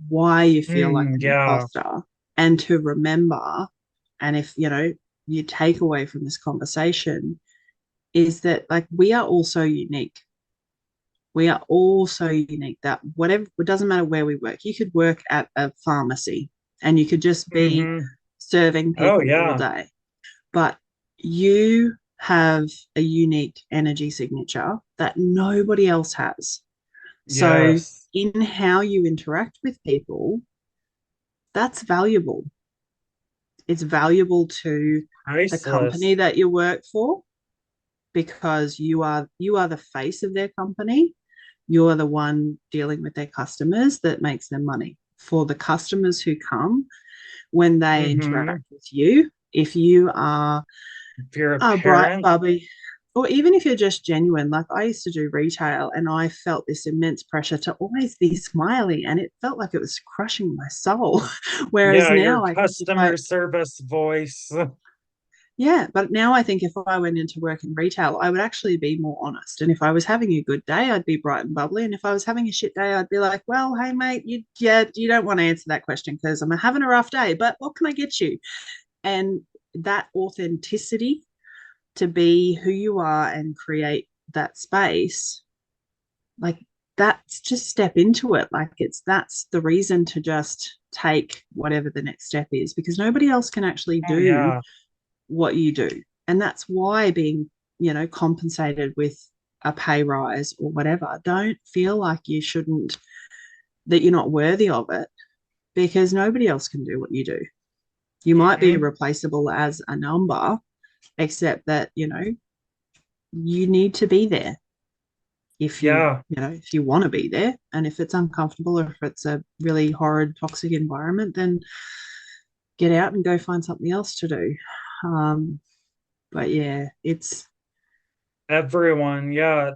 S1: why you feel like
S2: Mm,
S1: an
S2: yeah.
S1: imposter, and to remember. And if, you take away from this conversation, is that, like, we are all so unique. We are all so unique that whatever, it doesn't matter where we work. You could work at a pharmacy and you could just be
S2: Hmm.
S1: serving
S2: Oh
S1: people all
S2: yeah.
S1: day, but you have a unique energy signature that nobody else has. So,
S2: Yes.
S1: in how you interact with people, that's valuable. It's valuable to the
S2: Priceless.
S1: company that you work for, because you are the face of their company. You're the one dealing with their customers that makes them money. For the customers who come, when they
S2: Hmm.
S1: interact with you, if you are
S2: If you're a
S1: bright,
S2: parent,
S1: bubbly, or even if you're just genuine. Like, I used to do retail and I felt this immense pressure to always be smiley, and it felt like it was crushing my soul. Whereas
S2: yeah, your
S1: now I think if
S2: customer service voice.
S1: yeah, but now I think if I went into work in retail, I would actually be more honest. And if I was having a good day, I'd be bright and bubbly. And if I was having a shit day, I'd be like, well, hey, mate, you don't want to answer that question because I'm having a rough day, but what can I get you? And that authenticity, to be who you are and create that space, like, that's just step into it. Like, that's the reason to just take whatever the next step is, because nobody else can actually
S2: Oh
S1: do
S2: yeah.
S1: what you do. And that's why being, compensated with a pay rise or whatever, don't feel like you shouldn't, that you're not worthy of it, because nobody else can do what you do. You might be
S2: Hmm.
S1: replaceable as a number, except that, you need to be there if
S2: Yeah.
S1: if you want to be there. And if it's uncomfortable, or if it's a really horrid, toxic environment, then get out and go find something else to do. Um, but yeah, it's
S2: Everyone, yeah,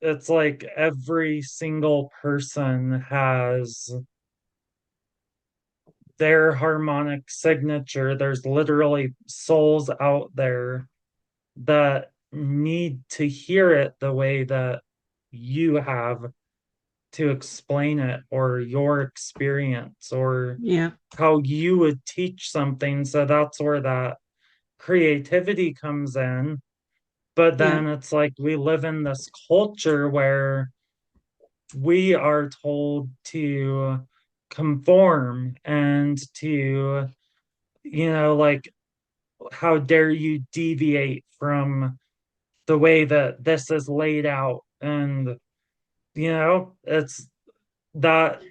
S2: it's like every single person has their harmonic signature. There's literally souls out there that need to hear it the way that you have to explain it, or your experience, or
S1: yeah.
S2: how you would teach something. So that's where that creativity comes in. But
S1: Yeah.
S2: then it's like we live in this culture where we are told to conform and to, like, how dare you deviate from the way that this is laid out. And, it's that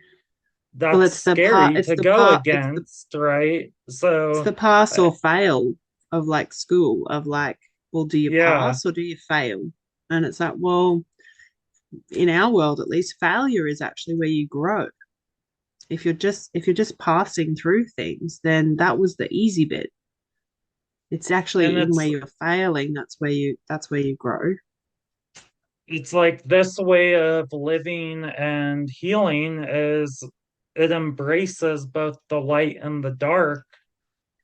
S1: Well,
S2: that's scary to go against, right?
S1: it's the
S2: So,
S1: pass
S2: uh,
S1: or fail of like school, of like, well, do you
S2: yeah.
S1: pass or do you fail? And it's like, well, in our world at least, failure is actually where you grow. If you're just passing through things, then that was the easy bit. It's
S2: And
S1: actually in where you're failing, that's where you grow.
S2: it's like this way of living and healing is it embraces both the light and the dark,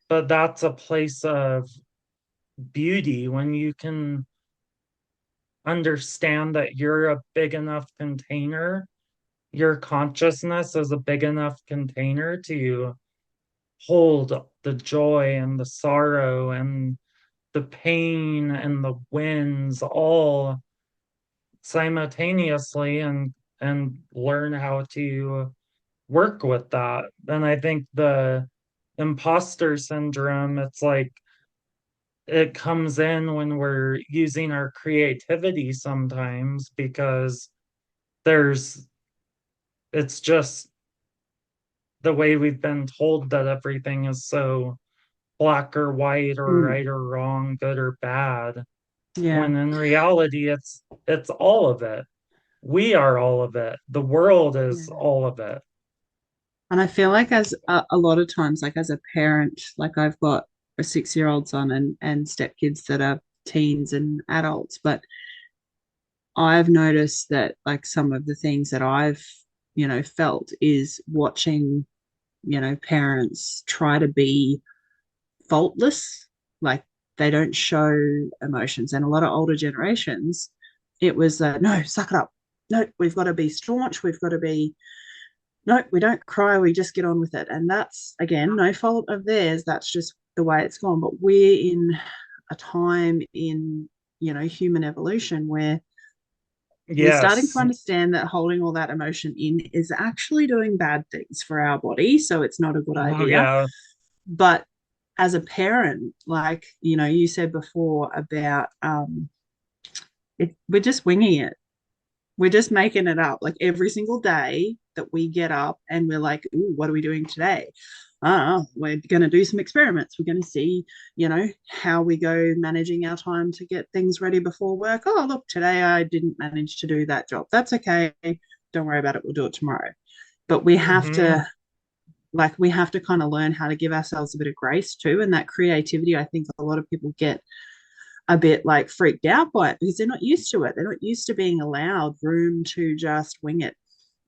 S2: but that's a place of beauty when you can understand that you're a big enough container. Your consciousness is a big enough container to hold the joy and the sorrow and the pain and the wins all simultaneously, and learn how to work with that. And I think the imposter syndrome, it's like it comes in when we're using our creativity sometimes, because there's it's just the way we've been told that everything is so black or white or
S1: Mm,
S2: right or wrong, good or bad,
S1: yeah,
S2: when in reality it's all of it. We are all of it. The world is
S1: yeah.
S2: all of it.
S1: And I feel like as a lot of times, like as a parent, like I've got a 6-year-old son and stepkids that are teens and adults, but I've noticed that like some of the things that I've, felt is watching, parents try to be faultless, like they don't show emotions. And a lot of older generations, it was no, suck it up. No, we've got to be staunch. We've got to be, no, we don't cry. We just get on with it. And that's, again, no fault of theirs. That's just the way it's gone. But we're in a time in, human evolution where we're starting to
S2: Yes.
S1: understand that holding all that emotion in is actually doing bad things for our body. So it's not a good
S2: Oh
S1: idea.
S2: yeah.
S1: But as a parent, like, you said before about we're just winging it. We're just making it up. Like every single day that we get up and we're like, ooh, what are we doing today? We're going to do some experiments. We're going to see, how we go managing our time to get things ready before work. Oh, look, today I didn't manage to do that job. That's okay. Don't worry about it. We'll do it tomorrow. But
S2: Hmm.
S1: we have to kind of learn how to give ourselves a bit of grace too. And that creativity, I think a lot of people get a bit like freaked out by it because they're not used to it. They're not used to being allowed room to just wing it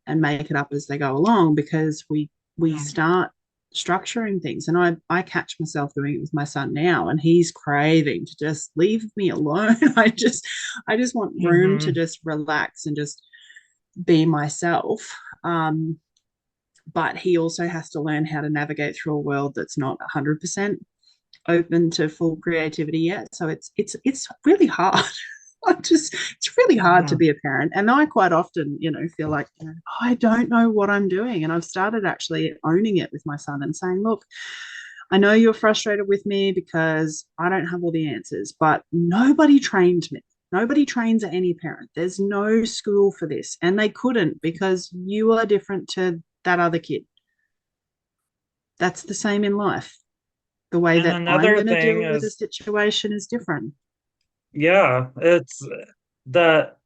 S1: and make it up as they go along, because we start structuring things. And I catch myself doing it with my son now, and he's craving to just leave me alone. I just want room to
S2: Hmm.
S1: just relax and just be myself. But he also has to learn how to navigate through a world that's not 100% open to full creativity yet. So it's really hard. It's really hard to
S2: Yeah.
S1: be a parent. And I quite often, feel like, I don't know what I'm doing. And I've started actually owning it with my son and saying, look, I know you're frustrated with me because I don't have all the answers, but nobody trained me. Nobody trains any parent. There's no school for this. And they couldn't, because you are different to that other kid. That's the same in life. The way
S2: And
S1: that I'm
S2: another
S1: going to
S2: thing
S1: deal with a
S2: is,
S1: situation is different.
S2: yeah, it's that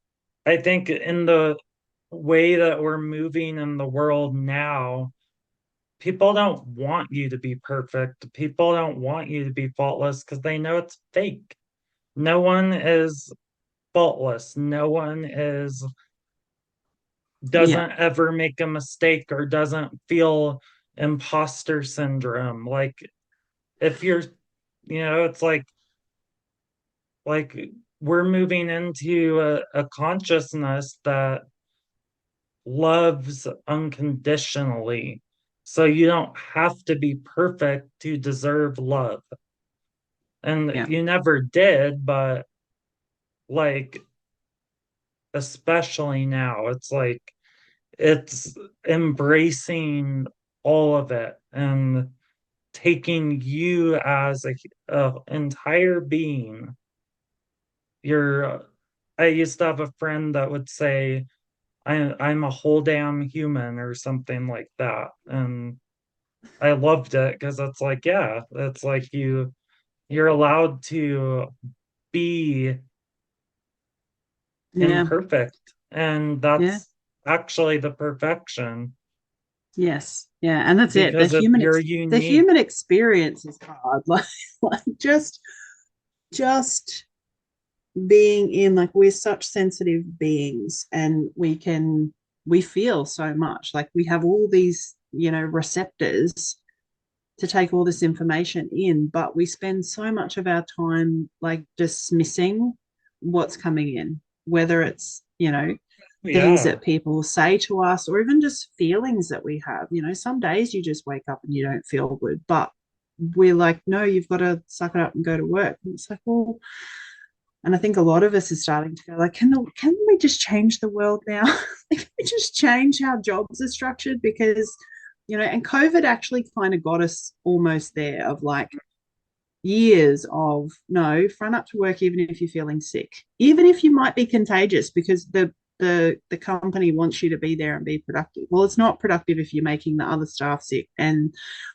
S2: I think in the way that we're moving in the world now, people don't want you to be perfect. People don't want you to be faultless because they know it's fake. No one is faultless. No one is
S1: Yeah.
S2: doesn't ever make a mistake or doesn't feel imposter syndrome. Like if you're, it's like we're moving into a consciousness that loves unconditionally. So you don't have to be perfect to deserve love. And
S1: Yeah.
S2: you never did, but like especially now, it's like it's embracing all of it and taking you as a entire being. You're I used to have a friend that would say I'm a whole damn human or something like that. And I loved it because it's like, yeah, it's like you're allowed to be
S1: Yeah.
S2: imperfect. And
S1: Yeah.
S2: that's actually the perfection
S1: Yes. Yeah. And that's it.
S2: because of you're
S1: The
S2: unique.
S1: human experience is hard. Like just being in, like, we're such sensitive beings, and we feel so much. Like, we have all these, receptors to take all this information in, but we spend so much of our time like dismissing what's coming in, whether it's, things
S2: Yeah.
S1: that people say to us, or even just feelings that we have. Some days you just wake up and you don't feel good, but we're like, no, you've got to suck it up and go to work. And it's like, well, and I think a lot of us are starting to go like, can we just change the world now? Can we just change how jobs are structured? Because, and COVID actually kind of got us almost there, of like years of, no, front up to work even if you're feeling sick, even if you might be contagious, because the company wants you to be there and be productive. Well, it's not productive if you're making the other staff sick and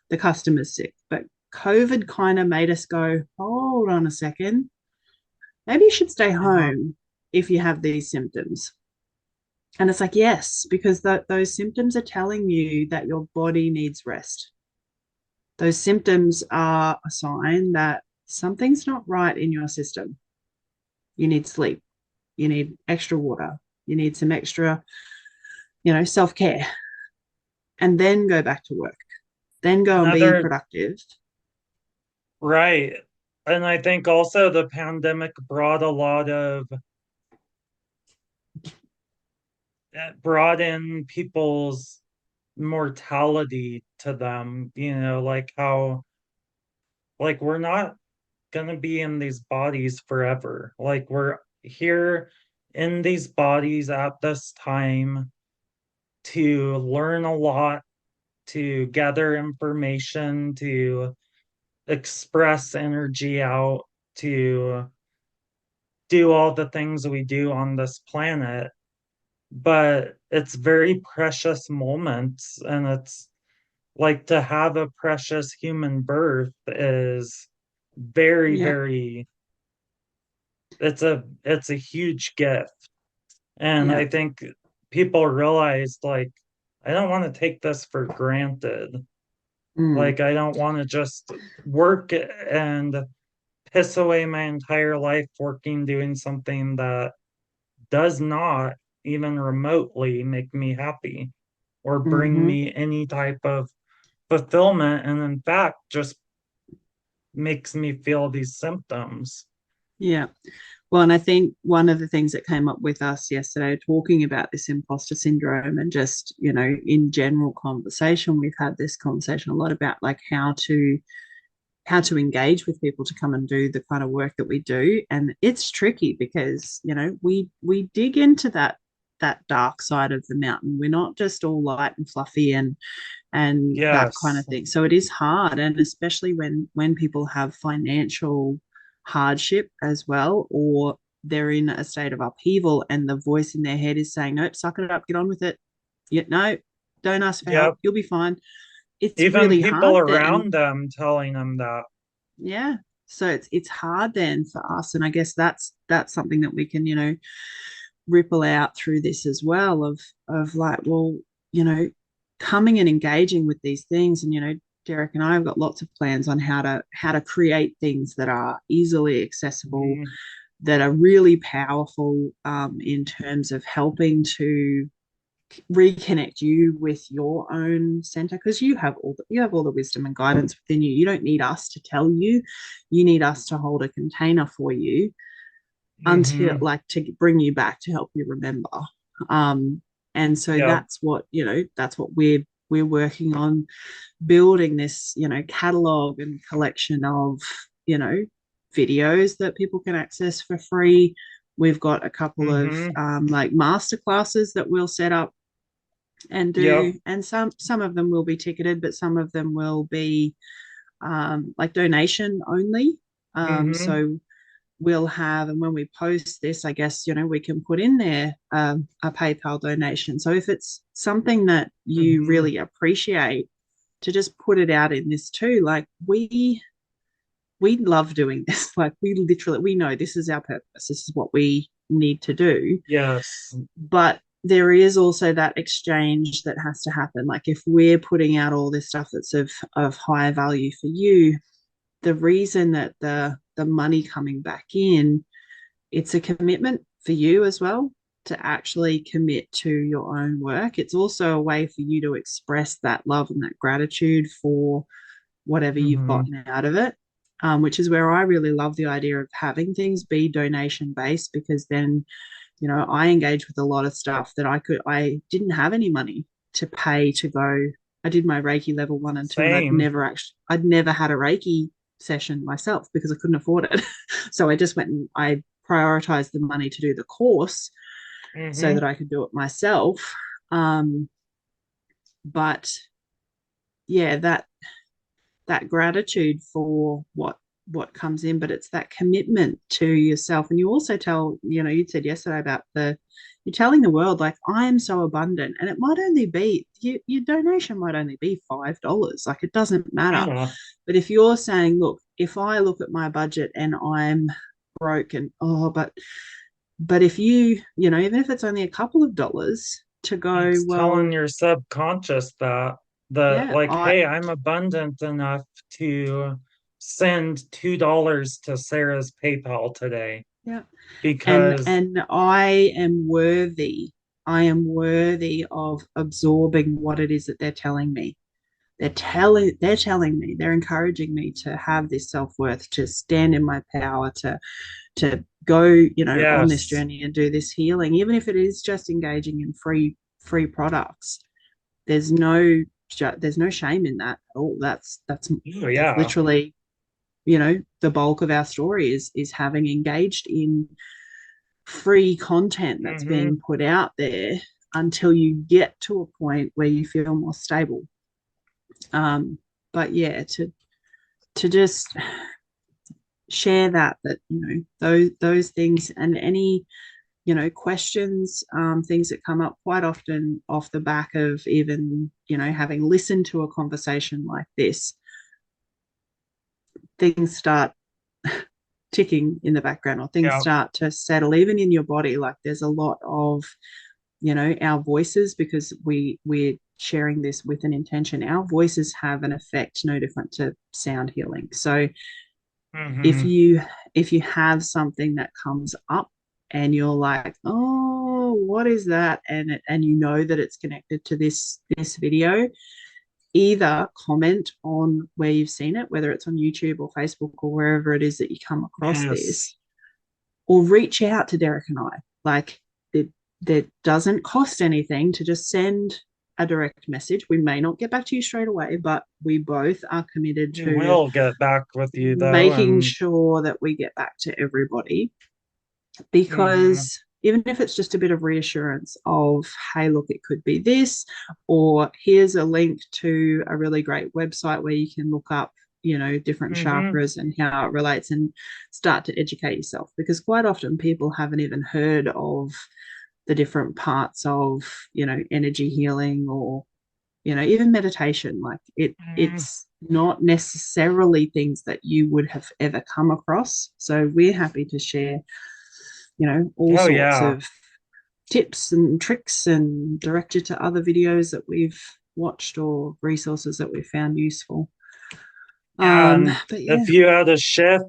S1: the customers sick. But COVID kind of made us go, hold on a second, maybe you should stay
S2: Uh-huh.
S1: home if you have these symptoms. And it's like, yes, because those symptoms are telling you that your body needs rest. Those symptoms are a sign that something's not right in your system. You need sleep. You need extra water. You need some extra, self care, and then go back to work. Then go and be
S2: Another,
S1: productive.
S2: right. And I think also the pandemic brought a lot of brought in people's mortality to them, like how like we're not gonna be in these bodies forever. Like we're here in these bodies at this time to learn a lot, to gather information, to express energy out, to do all the things we do on this planet. But it's very precious moments, and it's like to have a precious human birth is very,
S1: Yeah,
S2: very it's a huge gift. And
S1: yeah,
S2: I think people realize like I don't want to take this for granted.
S1: mm,
S2: Like I don't want to just work and piss away my entire life working doing something that does not even remotely make me happy or bring
S1: mm-hmm,
S2: me any type of fulfillment, and in fact just makes me feel these symptoms.
S1: yeah. Well, and I think one of the things that came up with us yesterday, talking about this imposter syndrome, and just, in general conversation, we've had this conversation a lot about like how to engage with people to come and do the kind of work that we do. And it's tricky because, we dig into that dark side of the mountain. We're not just all light and fluffy and that kind
S2: Yes.
S1: of thing. So it is hard, and especially when people have financial hardship as well, or they're in a state of upheaval, and the voice in their head is saying, nope, suck it up, get on with it. Yeah, no, don't ask for help,
S2: Yep.
S1: you'll be fine. It's
S2: Even
S1: really
S2: people
S1: hard then.
S2: around them telling them that.
S1: Yeah, so it's hard then for us, and I guess that's something that we can, ripple out through this as well, of like, well, you know coming and engaging with these things. And, Derrick and I have got lots of plans on how to create things that are easily accessible,
S2: Mhm.
S1: that are really powerful, in terms of helping to reconnect you with your own center, because you have all the wisdom and guidance within you. You don't need us to tell you. You need us to hold a container for you, until,
S2: Mhm.
S1: like, to bring you back, to help you remember. um and so
S2: Yep.
S1: that's what we're working on, building this, catalog and collection of, videos that people can access for free, We've got a couple of
S2: Mm-hmm.
S1: like master classes that we'll set up and
S2: Yep.
S1: do, and some of them will be ticketed, but some of them will be like donation only.
S2: Mm-hmm.
S1: So we'll have, and when we post this, I guess, we can put in there a PayPal donation. So if it's something that you
S2: Mm-hmm.
S1: really appreciate, to just put it out in this too. Like we love doing this. Like we know this is our purpose. This is what we need to do.
S2: Yes.
S1: But there is also that exchange that has to happen. Like if we're putting out all this stuff that's of high value for you, the reason that the money coming back in, it's a commitment for you as well to actually commit to your own work. It's also a way for you to express that love and that gratitude for whatever you've
S2: Mm-hmm.
S1: gotten out of it. Which is where I really love the idea of having things be donation based, because then, I engage with a lot of stuff that I didn't have any money to pay to go. I did my Reiki level 1 and 2, and
S2: Same.
S1: I'd never had a Reiki session myself because I couldn't afford it. So I just went and I prioritized the money to do the course so
S2: Mm-hmm.
S1: that I could do it myself. Um, but yeah, that gratitude for what comes in, but it's that commitment to yourself. And you also tell, you said yesterday about you're telling the world, like, I am so abundant, and it might only be your donation might only be $5, like it doesn't matter.
S2: Yeah.
S1: But if you're saying, look, if I look at my budget and I'm broke, and but if even if it's only a couple of dollars to go,
S2: It's telling
S1: well,
S2: your subconscious that
S1: yeah,
S2: like,
S1: I
S2: hey, I'm abundant enough to send $2 to Sarah's PayPal today
S1: yeah. and
S2: because
S1: and I am worthy. I am worthy of absorbing what it is that they're telling me. They're telling me, they're encouraging me to have this self-worth, to stand in my power, to go, on this
S2: yes.
S1: journey and do this healing, even if it is just engaging in free products. There's no there's no shame in that at all.
S2: Oh
S1: That's
S2: yeah.
S1: literally, the bulk of our story is having engaged in free content that's
S2: Mm-hmm.
S1: being put out there until you get to a point where you feel more stable. But yeah, to just share that those things, and any questions, things that come up quite often off the back of even having listened to a conversation like this, things start ticking in the background, or things
S2: Yeah.
S1: start to settle even in your body. Like there's a lot of our voices, because we're sharing this with an intention. Our voices have an effect no different to sound healing. So if
S2: Mm-hmm.
S1: you if you have something that comes up and you're like, oh, what is that, and you know that it's connected to this video, either comment on where you've seen it, whether it's on YouTube or Facebook or wherever it is that you come across
S2: Yes.
S1: this, or reach out to Derrick and I. Like, it doesn't cost anything to just send a direct message. We may not get back to you straight away, but we both are committed
S2: We
S1: to
S2: will get back with you though,
S1: making
S2: and
S1: sure that we get back to everybody,
S2: mm-hmm.
S1: because even if it's just a bit of reassurance of, hey, look, it could be this, or here's a link to a really great website where you can look up different
S2: Mm-hmm.
S1: chakras and how it relates, and start to educate yourself, because quite often people haven't even heard of the different parts of energy healing, or even meditation. Like
S2: Mm-hmm.
S1: it's not necessarily things that you would have ever come across. So we're happy to share all
S2: Oh
S1: sorts
S2: yeah.
S1: of tips and tricks, and direct you to other videos that we've watched or resources that we found useful.
S2: Yeah, and
S1: But yeah.
S2: if you had a shift,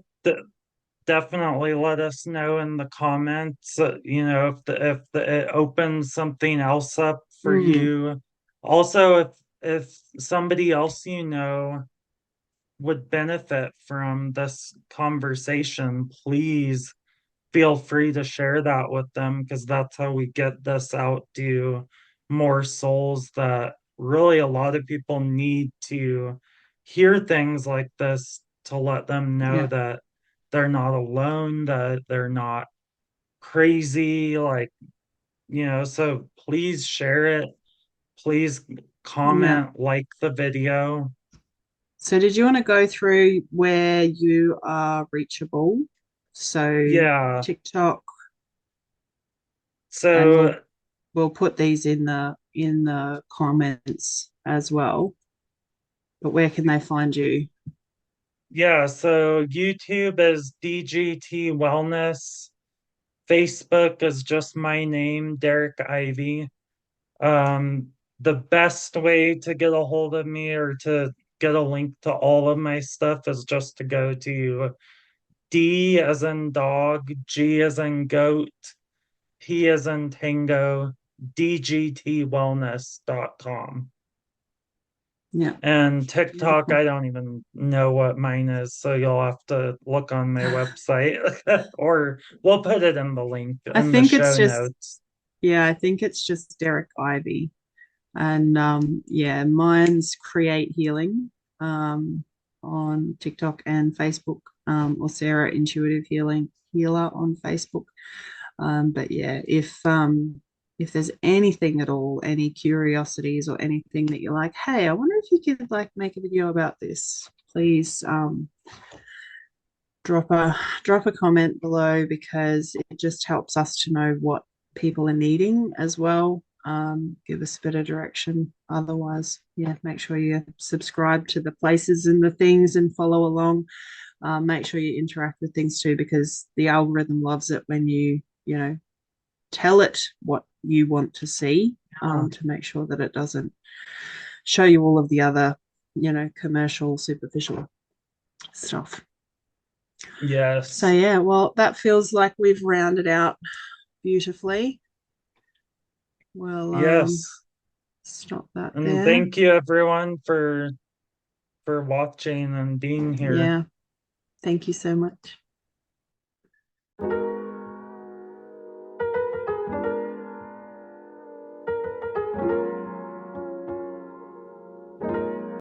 S2: definitely let us know in the comments. If it opens something else up for
S1: Mm,
S2: you. Also, if somebody else you know would benefit from this conversation, please feel free to share that with them because that's how we get this out to more souls that really a lot of people need to hear things like this to let them know
S1: yeah.
S2: that they're not alone, that they're not crazy, like, so please share it. Please
S1: Yeah.
S2: comment, like the video.
S1: So did you want to go through where you are reachable? So
S2: Yeah.
S1: TikTok, and
S2: So
S1: we'll put these in the comments as well. But where can they find you?
S2: yeah, so YouTube is DGT Wellness. Facebook is just my name, Derrick Ivey. Um, the best way to get a hold of me or to get a link to all of my stuff is just to go to D as in dog, G as in goat, T as in tango, dgtwellness.com.
S1: Yeah,
S2: And TikTok,
S1: beautiful.
S2: I don't even know what mine is, so you'll have to look on my website or we'll put it in the link
S1: I
S2: in the
S1: think it's
S2: show
S1: just
S2: notes.
S1: yeah, I think it's just Derrick Ivey. And yeah, mine's Create Healing on TikTok and Facebook, or Sarah Intuitive Healing Healer on Facebook. But yeah, if there's anything at all, any curiosities or anything that you're like, hey, I wonder if you could like make a video about this, please drop a comment below, because it just helps us to know what people are needing as well. Give us a bit of direction. Otherwise, yeah, make sure you subscribe to the places and the things and follow along. Make sure you interact with things too, because the algorithm loves it when you know, tell it what you want to see,
S2: Oh,
S1: to make sure that it doesn't show you all of the other, commercial, superficial stuff. So
S2: yes.
S1: yeah, well, that feels like we've rounded out beautifully. We'll
S2: Yes.
S1: stop that
S2: And
S1: there.
S2: thank you everyone for watching and being here.
S1: Yeah, thank you so much.